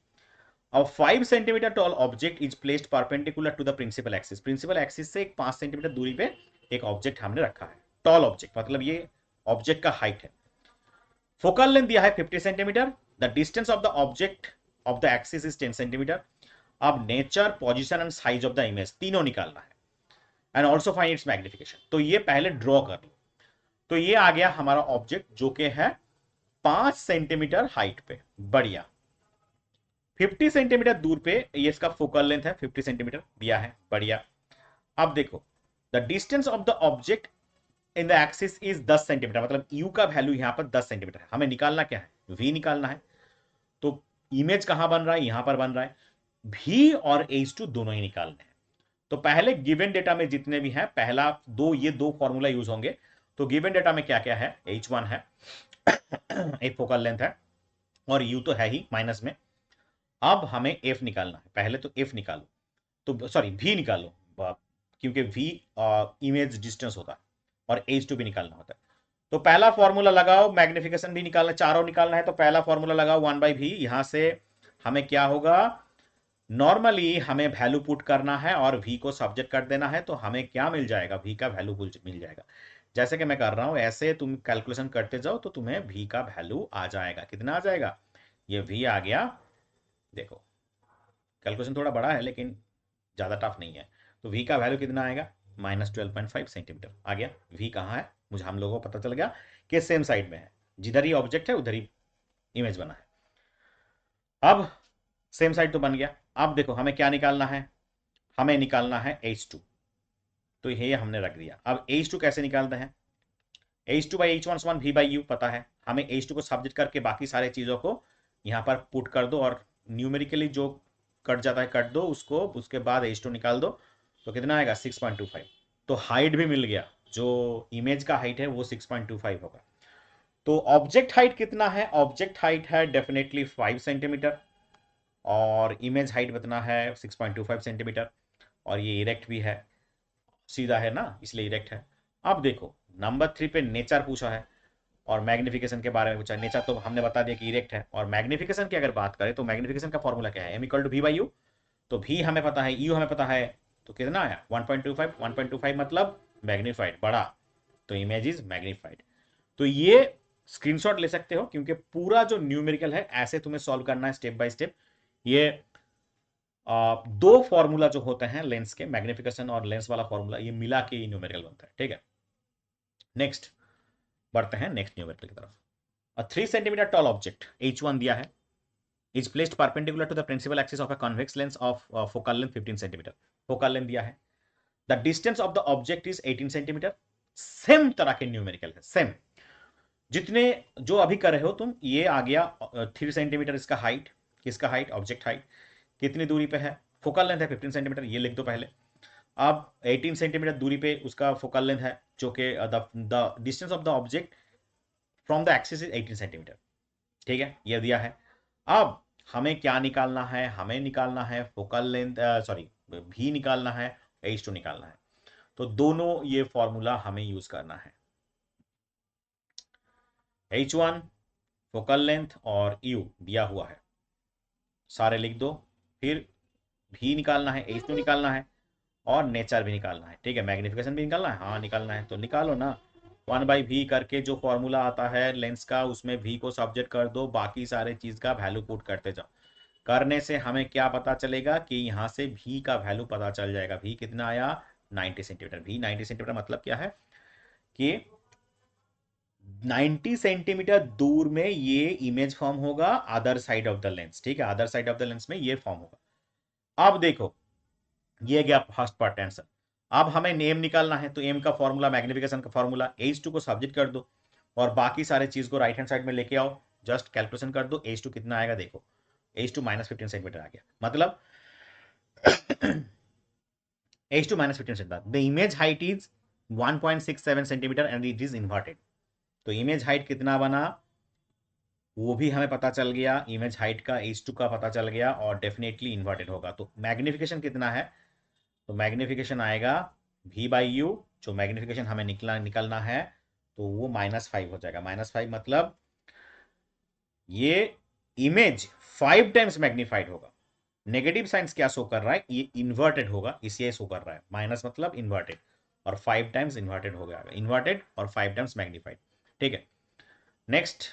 अब 5 centimetre tall object is placed perpendicular to the principal axis. Principal axis से एक 5 सेंटीमीटर दूरी पे एक ऑब्जेक्ट हमने रखा है। टॉल ऑब्जेक्ट मतलब ये ऑब्जेक्ट का हाइट है। फोकल लेंथ दिया है 50 centimetre. The distance of the object of the axis is 10 centimetre. अब nature, position and size of the image तीनों निकालना है and also find its magnification. तो ये पहले ड्रॉ कर लो। तो ये आ गया हमारा ऑब्जेक्ट जो कि है 5 सेंटीमीटर हाइट पे, बढ़िया। 50 सेंटीमीटर दूर पे ये इसका फोकल लेंथ है, 50 सेंटीमीटर दिया है, बढ़िया। अब देखो, the distance of the object in the axis is 10 centimetre, मतलब यू का वैल्यू यहां पर 10 सेंटीमीटर है। हमें निकालना क्या है, वी निकालना है। तो इमेज कहां बन रहा है, यहां पर बन रहा है। भी और एच टू दोनों ही निकालने हैं। तो पहले गिवन डेटा में जितने भी हैं, पहला ये दो फॉर्मूला यूज होंगे। तो गिवन डेटा में क्या क्या है, H1 है एक फोकल लेंथ है और U तो है ही माइनस में। अब हमें F निकालना है, पहले तो F निकालो, तो सॉरी V निकालो, क्योंकि V इमेज डिस्टेंस होता है और H2 भी निकालना होता है। तो पहला फॉर्मूला लगाओ, मैग्निफिकेशन भी निकालना, चारों निकालना है। तो पहला फॉर्मूला लगाओ 1/v। यहां से हमें क्या होगा, नॉर्मली हमें वैल्यू पुट करना है और वी को सब्जेक्ट कर देना है। तो हमें क्या मिल जाएगा, वी का वैल्यू मिल जाएगा। जैसे कि मैं कर रहा हूं ऐसे तुम कैलकुलेशन करते जाओ तो तुम्हें वी का वैल्यू आ जाएगा। कितना आ जाएगा, ये वी आ गया। देखो कैलकुलेशन थोड़ा बड़ा है लेकिन ज़्यादा टफ नहीं है। तो वी का वैल्यू कितना आएगा, -12.5 सेंटीमीटर आ गया। वी कहाँ है, मुझे हम लोगों को पता चल गया कि सेम साइड में है, जिधर ही ऑब्जेक्ट है उधर ही इमेज बना है। अब सेम साइड तो बन गया। अब देखो हमें क्या निकालना है, हमें निकालना है H2। तो ये हमने रख दिया। अब H2 कैसे निकालते हैं, H2/H1 V बाई यू पता है हमें। H2 को सब्जेक्ट करके बाकी सारे चीज़ों को यहाँ पर पुट कर दो और न्यूमेरिकली जो कट जाता है कट दो उसको, उसके बाद H2 निकाल दो। तो कितना आएगा, 6.25। तो हाइट भी मिल गया, जो इमेज का हाइट है वो 6.25 होगा। तो ऑब्जेक्ट हाइट कितना है, ऑब्जेक्ट हाइट है डेफिनेटली 5 सेंटीमीटर और इमेज हाइट कितना है 6.25 सेंटीमीटर। और ये इरेक्ट भी है, सीधा है ना इसलिए इरेक्ट है। अब देखो नंबर 3 पे नेचर पूछा है और मैग्निफिकेशन के बारे में पूछा है। नेचर तो हमने बता दिया कि इरेक्ट है। और मैग्निफिकेशन की अगर बात करें तो मैग्निफिकेशन का फॉर्मूला क्या है, M equal to V by U. तो भी हमें पता है, यू हमें पता है। तो कितना आया 1.25, 1.25 मतलब मैग्नीफाइड, बड़ा। तो इमेज इज मैग्नीफाइड। तो ये स्क्रीनशॉट ले सकते हो क्योंकि पूरा जो न्यूमेरिकल है ऐसे तुम्हें सॉल्व करना है स्टेप बाय स्टेप। ये दो फॉर्मूला जो होते हैं लेंस के, मैग्निफिकेशन और लेंस वाला फॉर्मूला, ये मिला के न्यूमेरिकल बनता है। ठीक है, नेक्स्ट बढ़ते हैं नेक्स्ट न्यूमेरिकल की तरफ। 3 सेंटीमीटर टॉल ऑब्जेक्ट H1 दिया है, is placed perpendicular to the principal axis of a convex lens of focal length 15 centimetre. Focal length दिया है। The distance of the object is 18 centimetre. Same तरह के numerical है, same जितने जो अभी कर रहे हो तुम। ये आ गया 3 सेंटीमीटर इसका हाइट, किसका हाइट, ऑब्जेक्ट हाइट। कितनी दूरी पे है, फोकल लेंथ है 15 सेंटीमीटर, ये लिख दो पहले। अब 18 सेंटीमीटर दूरी पे उसका फोकल लेंथ है, जो कि the distance of the object from the axis is 18 centimetre. ठीक है, ये दिया है। अब हमें क्या निकालना है, हमें निकालना है फोकल लेंथ, सॉरी भी निकालना है, H2 निकालना है। तो दोनों ये फॉर्मूला हमें यूज करना है। H1 फोकल लेंथ और U दिया हुआ है, सारे लिख दो। फिर भी निकालना है, H2 निकालना है और नेचर भी निकालना है। ठीक है, मैग्निफिकेशन भी निकालना है, हाँ निकालना है। तो निकालो ना, 1/v करके जो फॉर्मूला आता है लेंस का उसमें v को सब्जेक्ट कर दो, बाकी सारे चीज का वैल्यू पुट करते जाओ। करने से हमें क्या पता चलेगा कि यहाँ से v का वैल्यू पता चल जाएगा। v कितना आया, 90 सेंटीमीटर। v 90 सेंटीमीटर मतलब क्या है कि 90 सेंटीमीटर दूर में ये इमेज फॉर्म होगा other side of the lens, ठीक है, other side of the lens में ये फॉर्म होगा। अब देखो, ये गया फर्स्ट पार्ट आंसर। अब हमें नेम निकालना है, तो एम का फॉर्मूला, मैग्निफिकेशन का फॉर्मूला, H2 को सब्जेक्ट कर दो और बाकी सारे चीज को राइट हैंड साइड में लेके आओ, जस्ट कैलकुलेशन कर दो। H2 कितना आएगा देखो, H2 -15 सेंटीमीटर आ गया, मतलब H2 -15 centimetre. The image height is 1.67 centimetre and it is inverted. तो इमेज हाइट कितना बना वो भी हमें पता चल गया, इमेज हाइट का H2 का पता चल गया, और डेफिनेटली इन्वर्टेड होगा। तो मैग्निफिकेशन कितना है, तो मैग्निफिकेशन आएगा V/U, जो मैग्निफिकेशन हमें निकलना है, तो वो -5 हो जाएगा। -5 मतलब ये इमेज 5 टाइम्स मैग्निफाइड होगा। नेगेटिव साइंस क्या शो कर रहा है, ये इन्वर्टेड होगा, इसलिए शो कर रहा है माइनस, मतलब इन्वर्टेड, और 5 टाइम्स इन्वर्टेड हो गया, इन्वर्टेड और 5 टाइम्स मैग्निफाइड, ठीक है। नेक्स्ट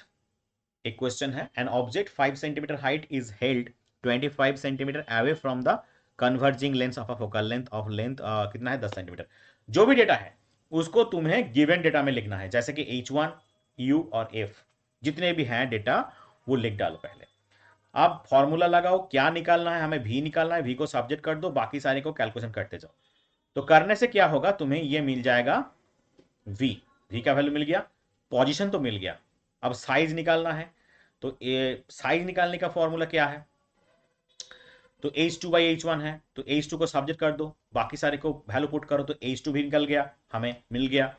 एक क्वेश्चन है, an object 5 centimetre height is held 25 centimetre away from the converging lens of a focal length of length कितना है 10 सेंटीमीटर। जो भी डेटा है उसको तुम्हें गिवन डेटा में लिखना है, जैसे कि H1, U और F जितने भी हैं डेटा वो लिख डालो पहले। अब फॉर्मूला लगाओ, क्या निकालना है हमें, V निकालना है, V को सब्जेक्ट कर दो, बाकी सारे को कैलकुलेशन करते जाओ। तो करने से क्या होगा, तुम्हें ये मिल जाएगा V का वैल्यू मिल गया, पोजीशन तो मिल गया। अब साइज निकालना है, तो साइज निकालने का फॉर्मूला क्या है, तो H2/H1 है, तो H2 को सब्जेक्ट कर दो, बाकी सारे को वैल्यू पुट करो, तो H2 भी निकल गया, हमें मिल गया।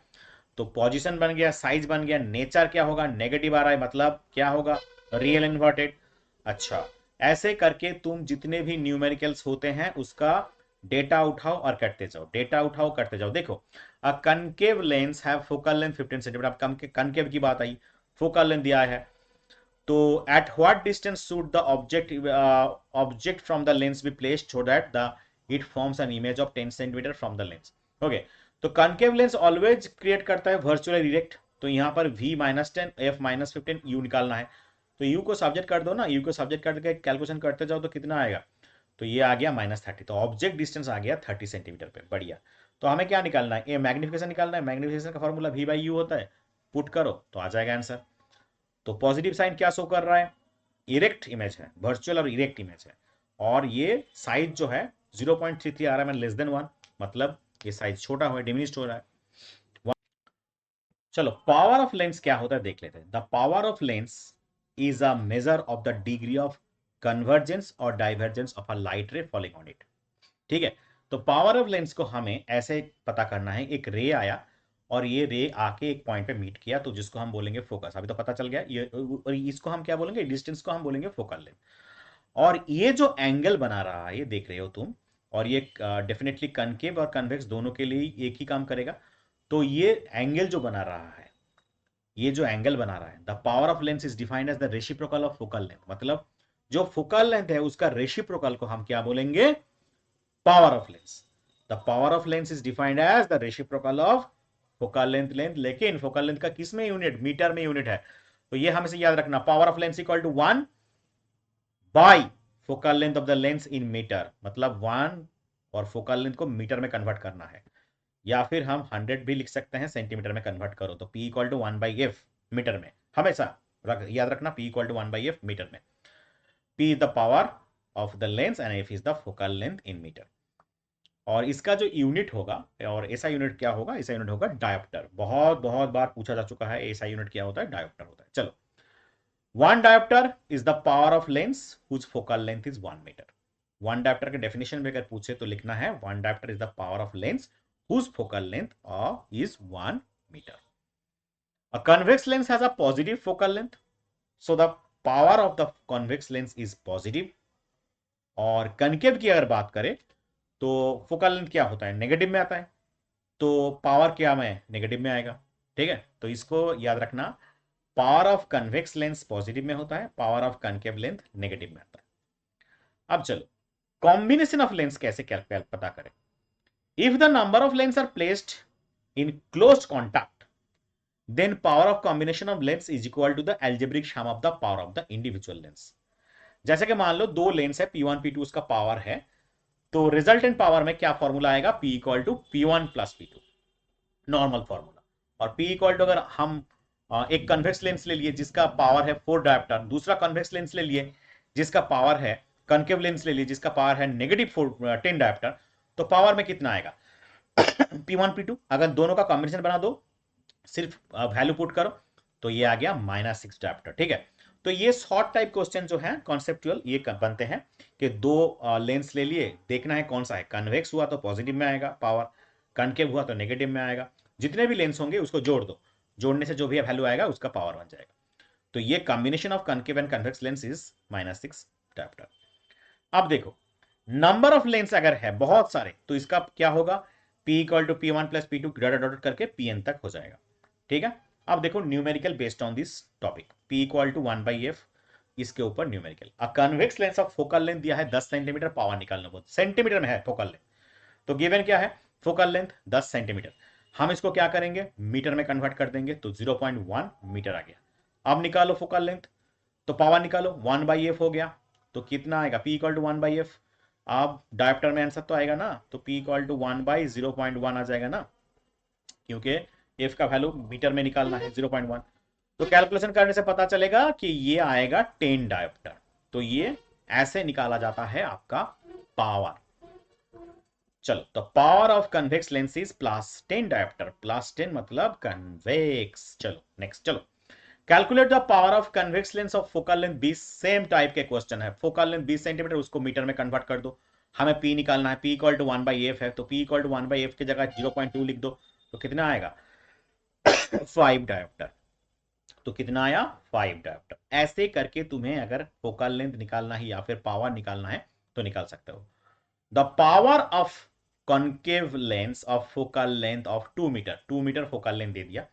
तो पोजीशन बन गया, साइज बन गया, नेचर क्या होगा, नेगेटिव आ रहा है, मतलब क्या होगा, रियल इन्वर्टेड। अच्छा, ऐसे करके तुम जितने भी न्यूमेरिकल्स होते हैं उसका डेटा उठाओ और करते जाओ, डेटा उठाओ करते जाओ। देखो, a concave lens have focal length 15 centimetre. अब कनकेव की बात आई, फोकल लेंथ दिया है, तो at what distance should the object from the lens be placed so that the it forms an image of 10 centimeter from the lens? Okay, तो concave lens always create करता है virtual erect, तो यहां पर V-10 F-15 U निकालना है, तो U को सब्जेक्ट कर दो ना, U को सब्जेक्ट करके कैलकुलेशन करते जाओ, तो कितना आएगा, तो ये आ गया -30, तो ऑब्जेक्ट डिस्टेंस आ गया 30 सेंटीमीटर पे, बढ़िया। तो हमें क्या निकालना है, ये मैग्निफिकेशन निकालना है, मैग्निफिकेशन का फॉर्मूला V/U होता है, पुट करो तो आ जाएगा आंसर। तो पॉजिटिव साइन क्या शो कर रहा है, इरेक्ट इमेज है, वर्चुअल और इरेक्ट इमेज है, और ये साइज जो है 0.33 आ रहा है, लेस देन 1, मतलब ये साइज छोटा हो, डिमिनिश्ड हो रहा है। चलो, पावर ऑफ लेंस क्या होता है देख लेते हैं। The power of lens is a measure of the degree of convergence और divergence of a light ray falling on it, ठीक है। तो पावर ऑफ लेंस को हमें ऐसे पता करना है, एक रे आया और ये रे आके एक पॉइंट पे मीट किया, तो जिसको हम बोलेंगे फोकस, अभी तो पता चल गया ये, और इसको हम क्या बोलेंगे, डिस्टेंस को हम बोलेंगे फोकल लेंथ। और ये जो एंगल बना रहा है ये देख रहे हो तुम, और ये डेफिनेटली कनकेव और कन्वेक्स दोनों के लिए एक ही काम करेगा। तो ये एंगल जो बना रहा है, ये जो एंगल बना रहा है, the power of lens is defined as the reciprocal of focal length, मतलब जो फोकल लेंथ है उसका रेसिप्रोकल को हम क्या बोलेंगे, power of lens. The power of lens is defined as the reciprocal of focal length, लेकिन फोकल लेंथ का किस में यूनिट, मीटर में यूनिट है, तो ये हमें से याद रखना, power of lens equal to 1 by focal length of the lens in metre, मतलब 1 और फोकल लेंथ को मीटर में कन्वर्ट करना है, या फिर हम 100 भी लिख सकते हैं, सेंटीमीटर में कन्वर्ट करो तो P equal to 1/f metre में, हमेशा याद रखना P equal to 1/f metre में। P is the power of the lens and F is the focal length in metre. और इसका जो यूनिट होगा, और ऐसा यूनिट क्या होगा, ऐसा यूनिट होगा डायोप्टर। बहुत बहुत बार पूछा जा चुका है, ऐसा यूनिट क्या होता है, डायोप्टर होता है। चलो, 1 diopter is the power of lens whose focal length is 1 meter. 1 diopter के डेफिनेशन में अगर पूछे तो लिखना है 1 diopter is the power of lens whose focal length is 1 meter. A convex lens has a positive focal length, so the power of the convex lens is positive. और concave की अगर बात करें तो फोकल लेंथ क्या होता है, negative में आता है, तो पावर क्या में, नेगेटिव में आएगा, ठीक है। तो इसको याद रखना, power of convex lens positive में होता है, power of concave length negative में आता है। अब चलो, कॉम्बिनेशन ऑफ लेंस कैसे पता करें। If the number of lens are placed in closed contact, then power of combination of lens is equal to the algebraic sum of the power of the individual lens. जैसे कि मान लो दो lens है, P1 P2 उसका power है, तो resultant power में क्या फॉर्मूला आएगा, P equal to P1 plus P2, normal formula. और P इक्वल टू अगर हम एक कन्वेक्स लेंस ले लिए जिसका पावर है 4 डायोप्टर, दूसरा कन्वेक्स लेंस ले लिए जिसका पावर है, कनकेव लेंस ले लिए जिसका पावर है नेगेटिव 10 डायोप्टर, तो पावर में कितना आएगा? P1 P2, अगर दोनों का कॉम्बिनेशन बना दो, सिर्फ वैल्यू पुट करो, तो ये आ गया -6 डायोप्टर। ठीक है, तो ये शॉर्ट टाइप क्वेश्चन जो है कॉन्सेप्चुअल ये बनते हैं कि दो लेंस ले लिए, देखना है कौन सा है, कन्वेक्स हुआ तो पॉजिटिव में आएगा पावर, कनकेव हुआ तो नेगेटिव में आएगा, जितने भी लेंस होंगे उसको जोड़ दो, जोड़ने से जो भी वैल्यू आएगा उसका पावर बन जाएगा। तो ये combination of concave and convex lens is -6 dioptre. अब देखो, नंबर ऑफ लेंस अगर है बहुत सारे तो इसका क्या होगा? P equal to P1 plus P2 dot dot करके Pn तक हो जाएगा। ठीक है, अब देखो numerical based on this topic, P equal to 1/f, इसके ऊपर numerical. A convex lens of focal length दिया है 10 सेंटीमीटर, पावर निकालना बोल, सेंटीमीटर में है फोकल लेंथ, तो गिवन क्या है? फोकल लेंथ 10 सेंटीमीटर, हम इसको क्या करेंगे, मीटर में कन्वर्ट कर देंगे, तो 0.1 मीटर आ गया। अब निकालो फोकल लेंथ, तो पावर निकालो, 1/f हो गया, तो कितना आएगा? P equal to 1/f। अब डायोप्टर में आंसर तो आएगा ना, तो P इक्वल टू 1/0.1 आ जाएगा ना, क्योंकि f का वैल्यू मीटर में निकालना है 0.1। तो कैलकुलेशन करने से पता चलेगा कि ये आएगा 10 डायोप्टर। तो ये ऐसे निकाला जाता है आपका पावर। चलो, तो power of convex lens is +10 dioptre, +10 मतलब कन्वेक्स। चलो नेक्स्ट, चलो calculate the power of convex lens of focal length 20, same type के क्वेश्चन है, फोकल लेंथ 20 सेंटीमीटर, उसको मीटर में कन्वर्ट कर दो, हमें P निकालना है, P इक्वल टू 1/f है, तो P इक्वल टू 1/f की जगह 0.2 लिख दो, तो कितना आएगा? 5 डायोप्टर। तो कितना आया? 5 डायोप्टर। ऐसे करके तुम्हें अगर फोकल लेंथ निकालना है या फिर पावर निकालना है तो निकाल सकते हो। The power of concave lens of focal length of 2 metre, 2 metre focal length दे दिया,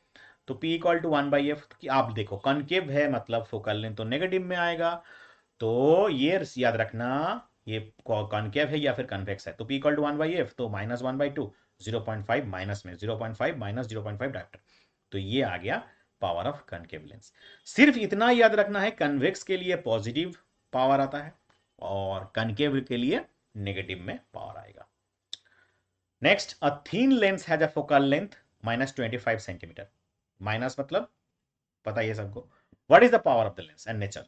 तो P इक्वल टू 1/f, आप देखो कॉन्केव है मतलब फोकल लेंथ तो नेगेटिव में आएगा, तो ये याद रखना, ये कॉन्केव है या फिर कन्वेक्स है, तो P इक्वल टू 1/f, तो -1/2, 0.5 माइनस में 0.5 माइनस 0.5 डायोप्टर, तो ये आ गया पावर ऑफ कनकेव लेंस। सिर्फ इतना याद रखना है, कन्वेक्स के लिए पॉजिटिव पावर आता है और कनकेव के लिए नेगेटिव में पावर आएगा। Next, a thin lens has a focal length -25 centimetre, minus मतलब पता है सबको, what is the power of the lens and nature.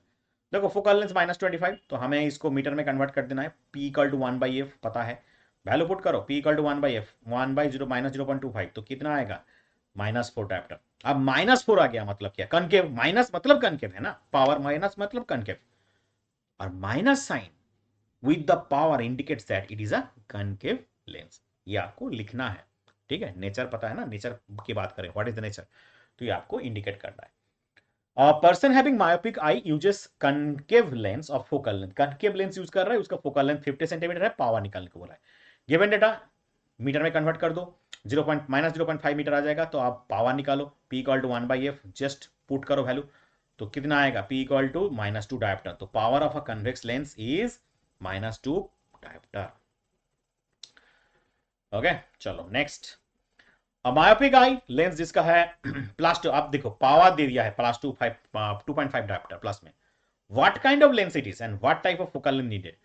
देखो फोकल लेंथ -25, तो हमें इसको मीटर में कन्वर्ट कर देना है, P इक्वल टू 1/f पता है, वैल्यू पुट करो, P इक्वल टू 1/f, 1/0 -0.25, तो कितना आएगा? -4 डायोप्टर। अब -4 आ गया मतलब क्या? कनकेव, माइनस मतलब कनकेव है ना, पावर माइनस मतलब कनकेव, और minus sign with the power indicates that it is a concave lens, ये आपको लिखना है। ठीक है, नेचर पता है ना, नेचर की बात करें, व्हाट इज द नेचर, तो ये आपको इंडिकेट करना है। A person having myopic eye uses concave lens of focal length, concave lens use कर रहा है, उसका फोकल लेंथ 50 सेंटीमीटर है, पावर निकालने को बोला है। गिवन डेटा मीटर में कन्वर्ट कर दो, -0.5 मीटर आ जाएगा, तो आप पावर निकालो, P equal to 1/f, just put करो वैल्यू, तो कितना आएगा? P इक्वल टू -2 डायोप्टर, तो power of a convex lens is -2 dioptre. Okay, चलो नेक्स्ट, मायोपिक आई लेंस जिसका है +2, आप देखो पावर दे दिया है +2.5 डायोप्टर प्लस में, what kind of lens it is and what type of focal length needed.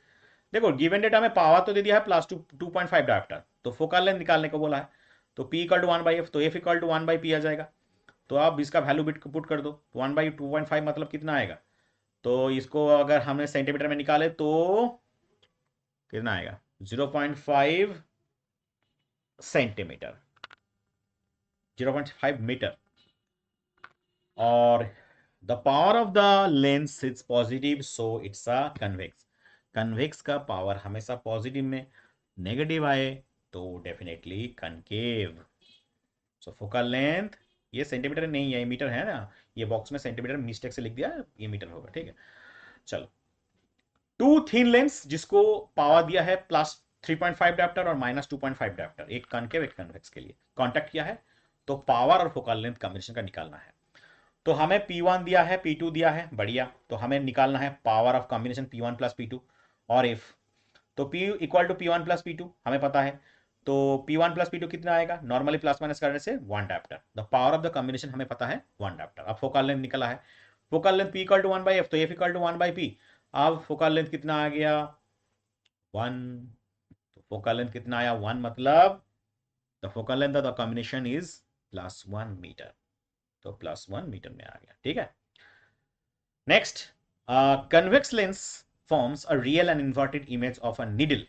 देखो गिवन डेटा में पावर तो दे दिया है +2.5 डायोप्टर, तो फोकल लेंथ निकालने को बोला है, तो P इक्वल टू 1/f, तो F इक्वल टू 1/p आ जाएगा, तो आप इसका वैल्यू बिट पुट कर दो, 1/2.5 मतलब कितना आएगा, तो इसको अगर हमने सेंटीमीटर में निकाले तो कितना आएगा? 0.5 सेंटीमीटर, 0.5 मीटर, और the power of the lens is positive, so it's a convex. Convex का पावर हमेशा पॉजिटिव में, नेगेटिव आए तो डेफिनेटली कनकेव। सो फोकल लेंथ, ये सेंटीमीटर नहीं है, मीटर है ना, ये बॉक्स में सेंटीमीटर मिस्टेक से लिख दिया, ये मीटर होगा। ठीक है, चलो, टू थीन लेंस जिसको पावर दिया है +3.5 डायोप्टर और -2.5 डायोप्टर, एक कनकेव एक कन्वेक्स के लिए कॉन्टेक्ट किया है, तो पावर और फोकल लेंथ कॉम्बिनेशन का निकालना है। तो हमें P1 दिया है, P2 दिया है, बढ़िया, तो हमें निकालना है power of combination P1 plus P2 और F, तो P equal to P1 plus P2 हमें पता है, तो P1 प्लस P2 कितना आएगा? नॉर्मली प्लस माइनस करने से 1 dioptre, the power of the combination हमें पता है 1 डायोप्टर। अब फोकल लेंथ निकला है, focal length P equal to 1/f, तो F इक्वल टू 1/p, अब फोकल लेंथ कितना आ गया? 1, तो फोकल लेंथ कितना आया? 1, मतलब the focal length of the combination is +1 metre. तो +1 मीटर में आ गया, ठीक है। Next, convex lens forms a real and inverted image of a needle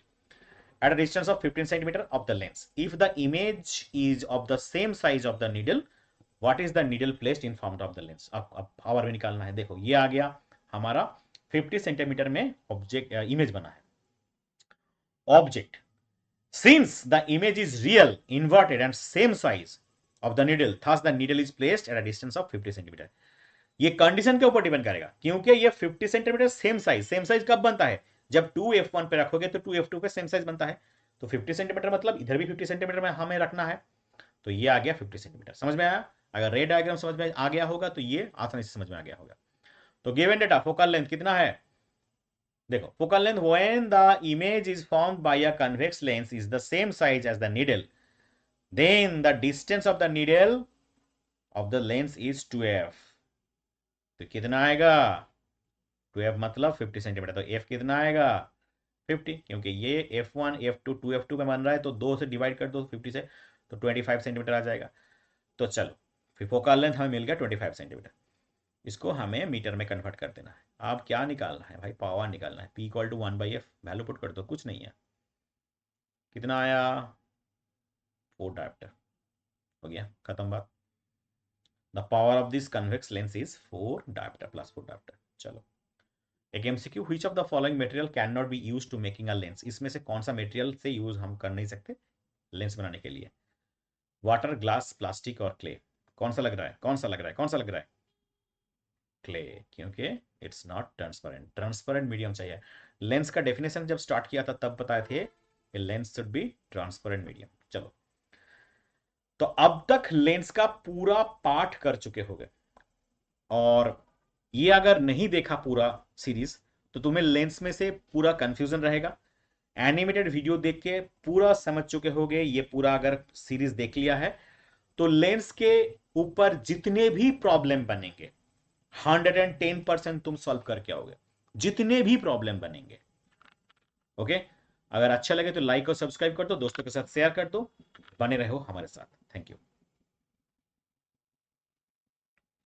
at a distance of 15 centimeter of the lens. If the image is of the same size of the needle, what is the needle placed in front of the lens? अब power में निकालना है। देखो ये आ गया हमारा 50 centimetre में ऑब्जेक्ट इमेज बना है। Object, since the image is real, inverted and same size of the needle, thus the needle is placed at a distance of 50 centimeter. ये कंडीशन के ऊपर डिपेंड करेगा, क्योंकि ये 50 सेंटीमीटर सेम साइज कब बनता है? जब 2f1 पे रखोगे तो 2f2 पे सेम साइज बनता है। तो 50 सेंटीमीटर मतलब इधर भी 50 सेंटीमीटर में हमें रखना है, तो ये आ गया 50 सेंटीमीटर। समझ में आया? अगर रे डायग्राम समझ में आ गया होगा तो ये आसानी से समझ में आ गया होगा। तो गिवन डेटा, फोकल लेंथ कितना है? देखो, focal length when the image is formed by a convex lens is the same size as the needle, then the distance of the needle of the lens is 2f। तो कितना आएगा? 2f मतलब 50 centimetre, तो f कितना आएगा? 50, क्योंकि ये f1 f2 2f2 में बन रहा है, तो 2 से डिवाइड कर दो 50 से, तो 25 सेंटीमीटर आ जाएगा। तो चलो, फिर फोकल लेंथ हमें मिल गया 25 सेंटीमीटर। इसको हमें मीटर में कन्वर्ट कर देना है। अब क्या निकालना है भाई? पावर निकालना है। P equal to 1/f, value put कर दो, कुछ नहीं है। कितना आया? 4 डायोप्टर। हो गया, खत्म बात। The power of this convex lens is 4 dioptre plus 4 dioptre. चलो, एक MCQ, which of the following material can not be used to making a lens? इसमें से कौन सा मटेरियल से यूज हम कर नहीं सकते लेंस बनाने के लिए? वाटर, ग्लास, प्लास्टिक और क्ले। कौन सा लग रहा है? कौन सा लग रहा है? कौन सा लग रहा है? क्ले, क्योंकि it's not transparent. Transparent medium चाहिए। लेंस का डेफिनेशन जब स्टार्ट किया था तब बताए थे कि lens should be transparent medium. चलो, तो अब तक लेंस का पूरा पाठ कर चुके होगे, और ये अगर नहीं देखा पूरा सीरीज तो तुम्हें लेंस में से पूरा कंफ्यूजन रहेगा। एनिमेटेड वीडियो देख के पूरा समझ चुके होगे, ये पूरा अगर सीरीज देख लिया है तो लेंस के ऊपर जितने भी प्रॉब्लम बनेंगे 110% तुम सॉल्व करके आओगे, जितने भी प्रॉब्लम बनेंगे। ओके, अगर अच्छा लगे तो लाइक और सब्सक्राइब कर दो, दोस्तों के साथ शेयर कर दो, बने रहो हमारे साथ। Thank you.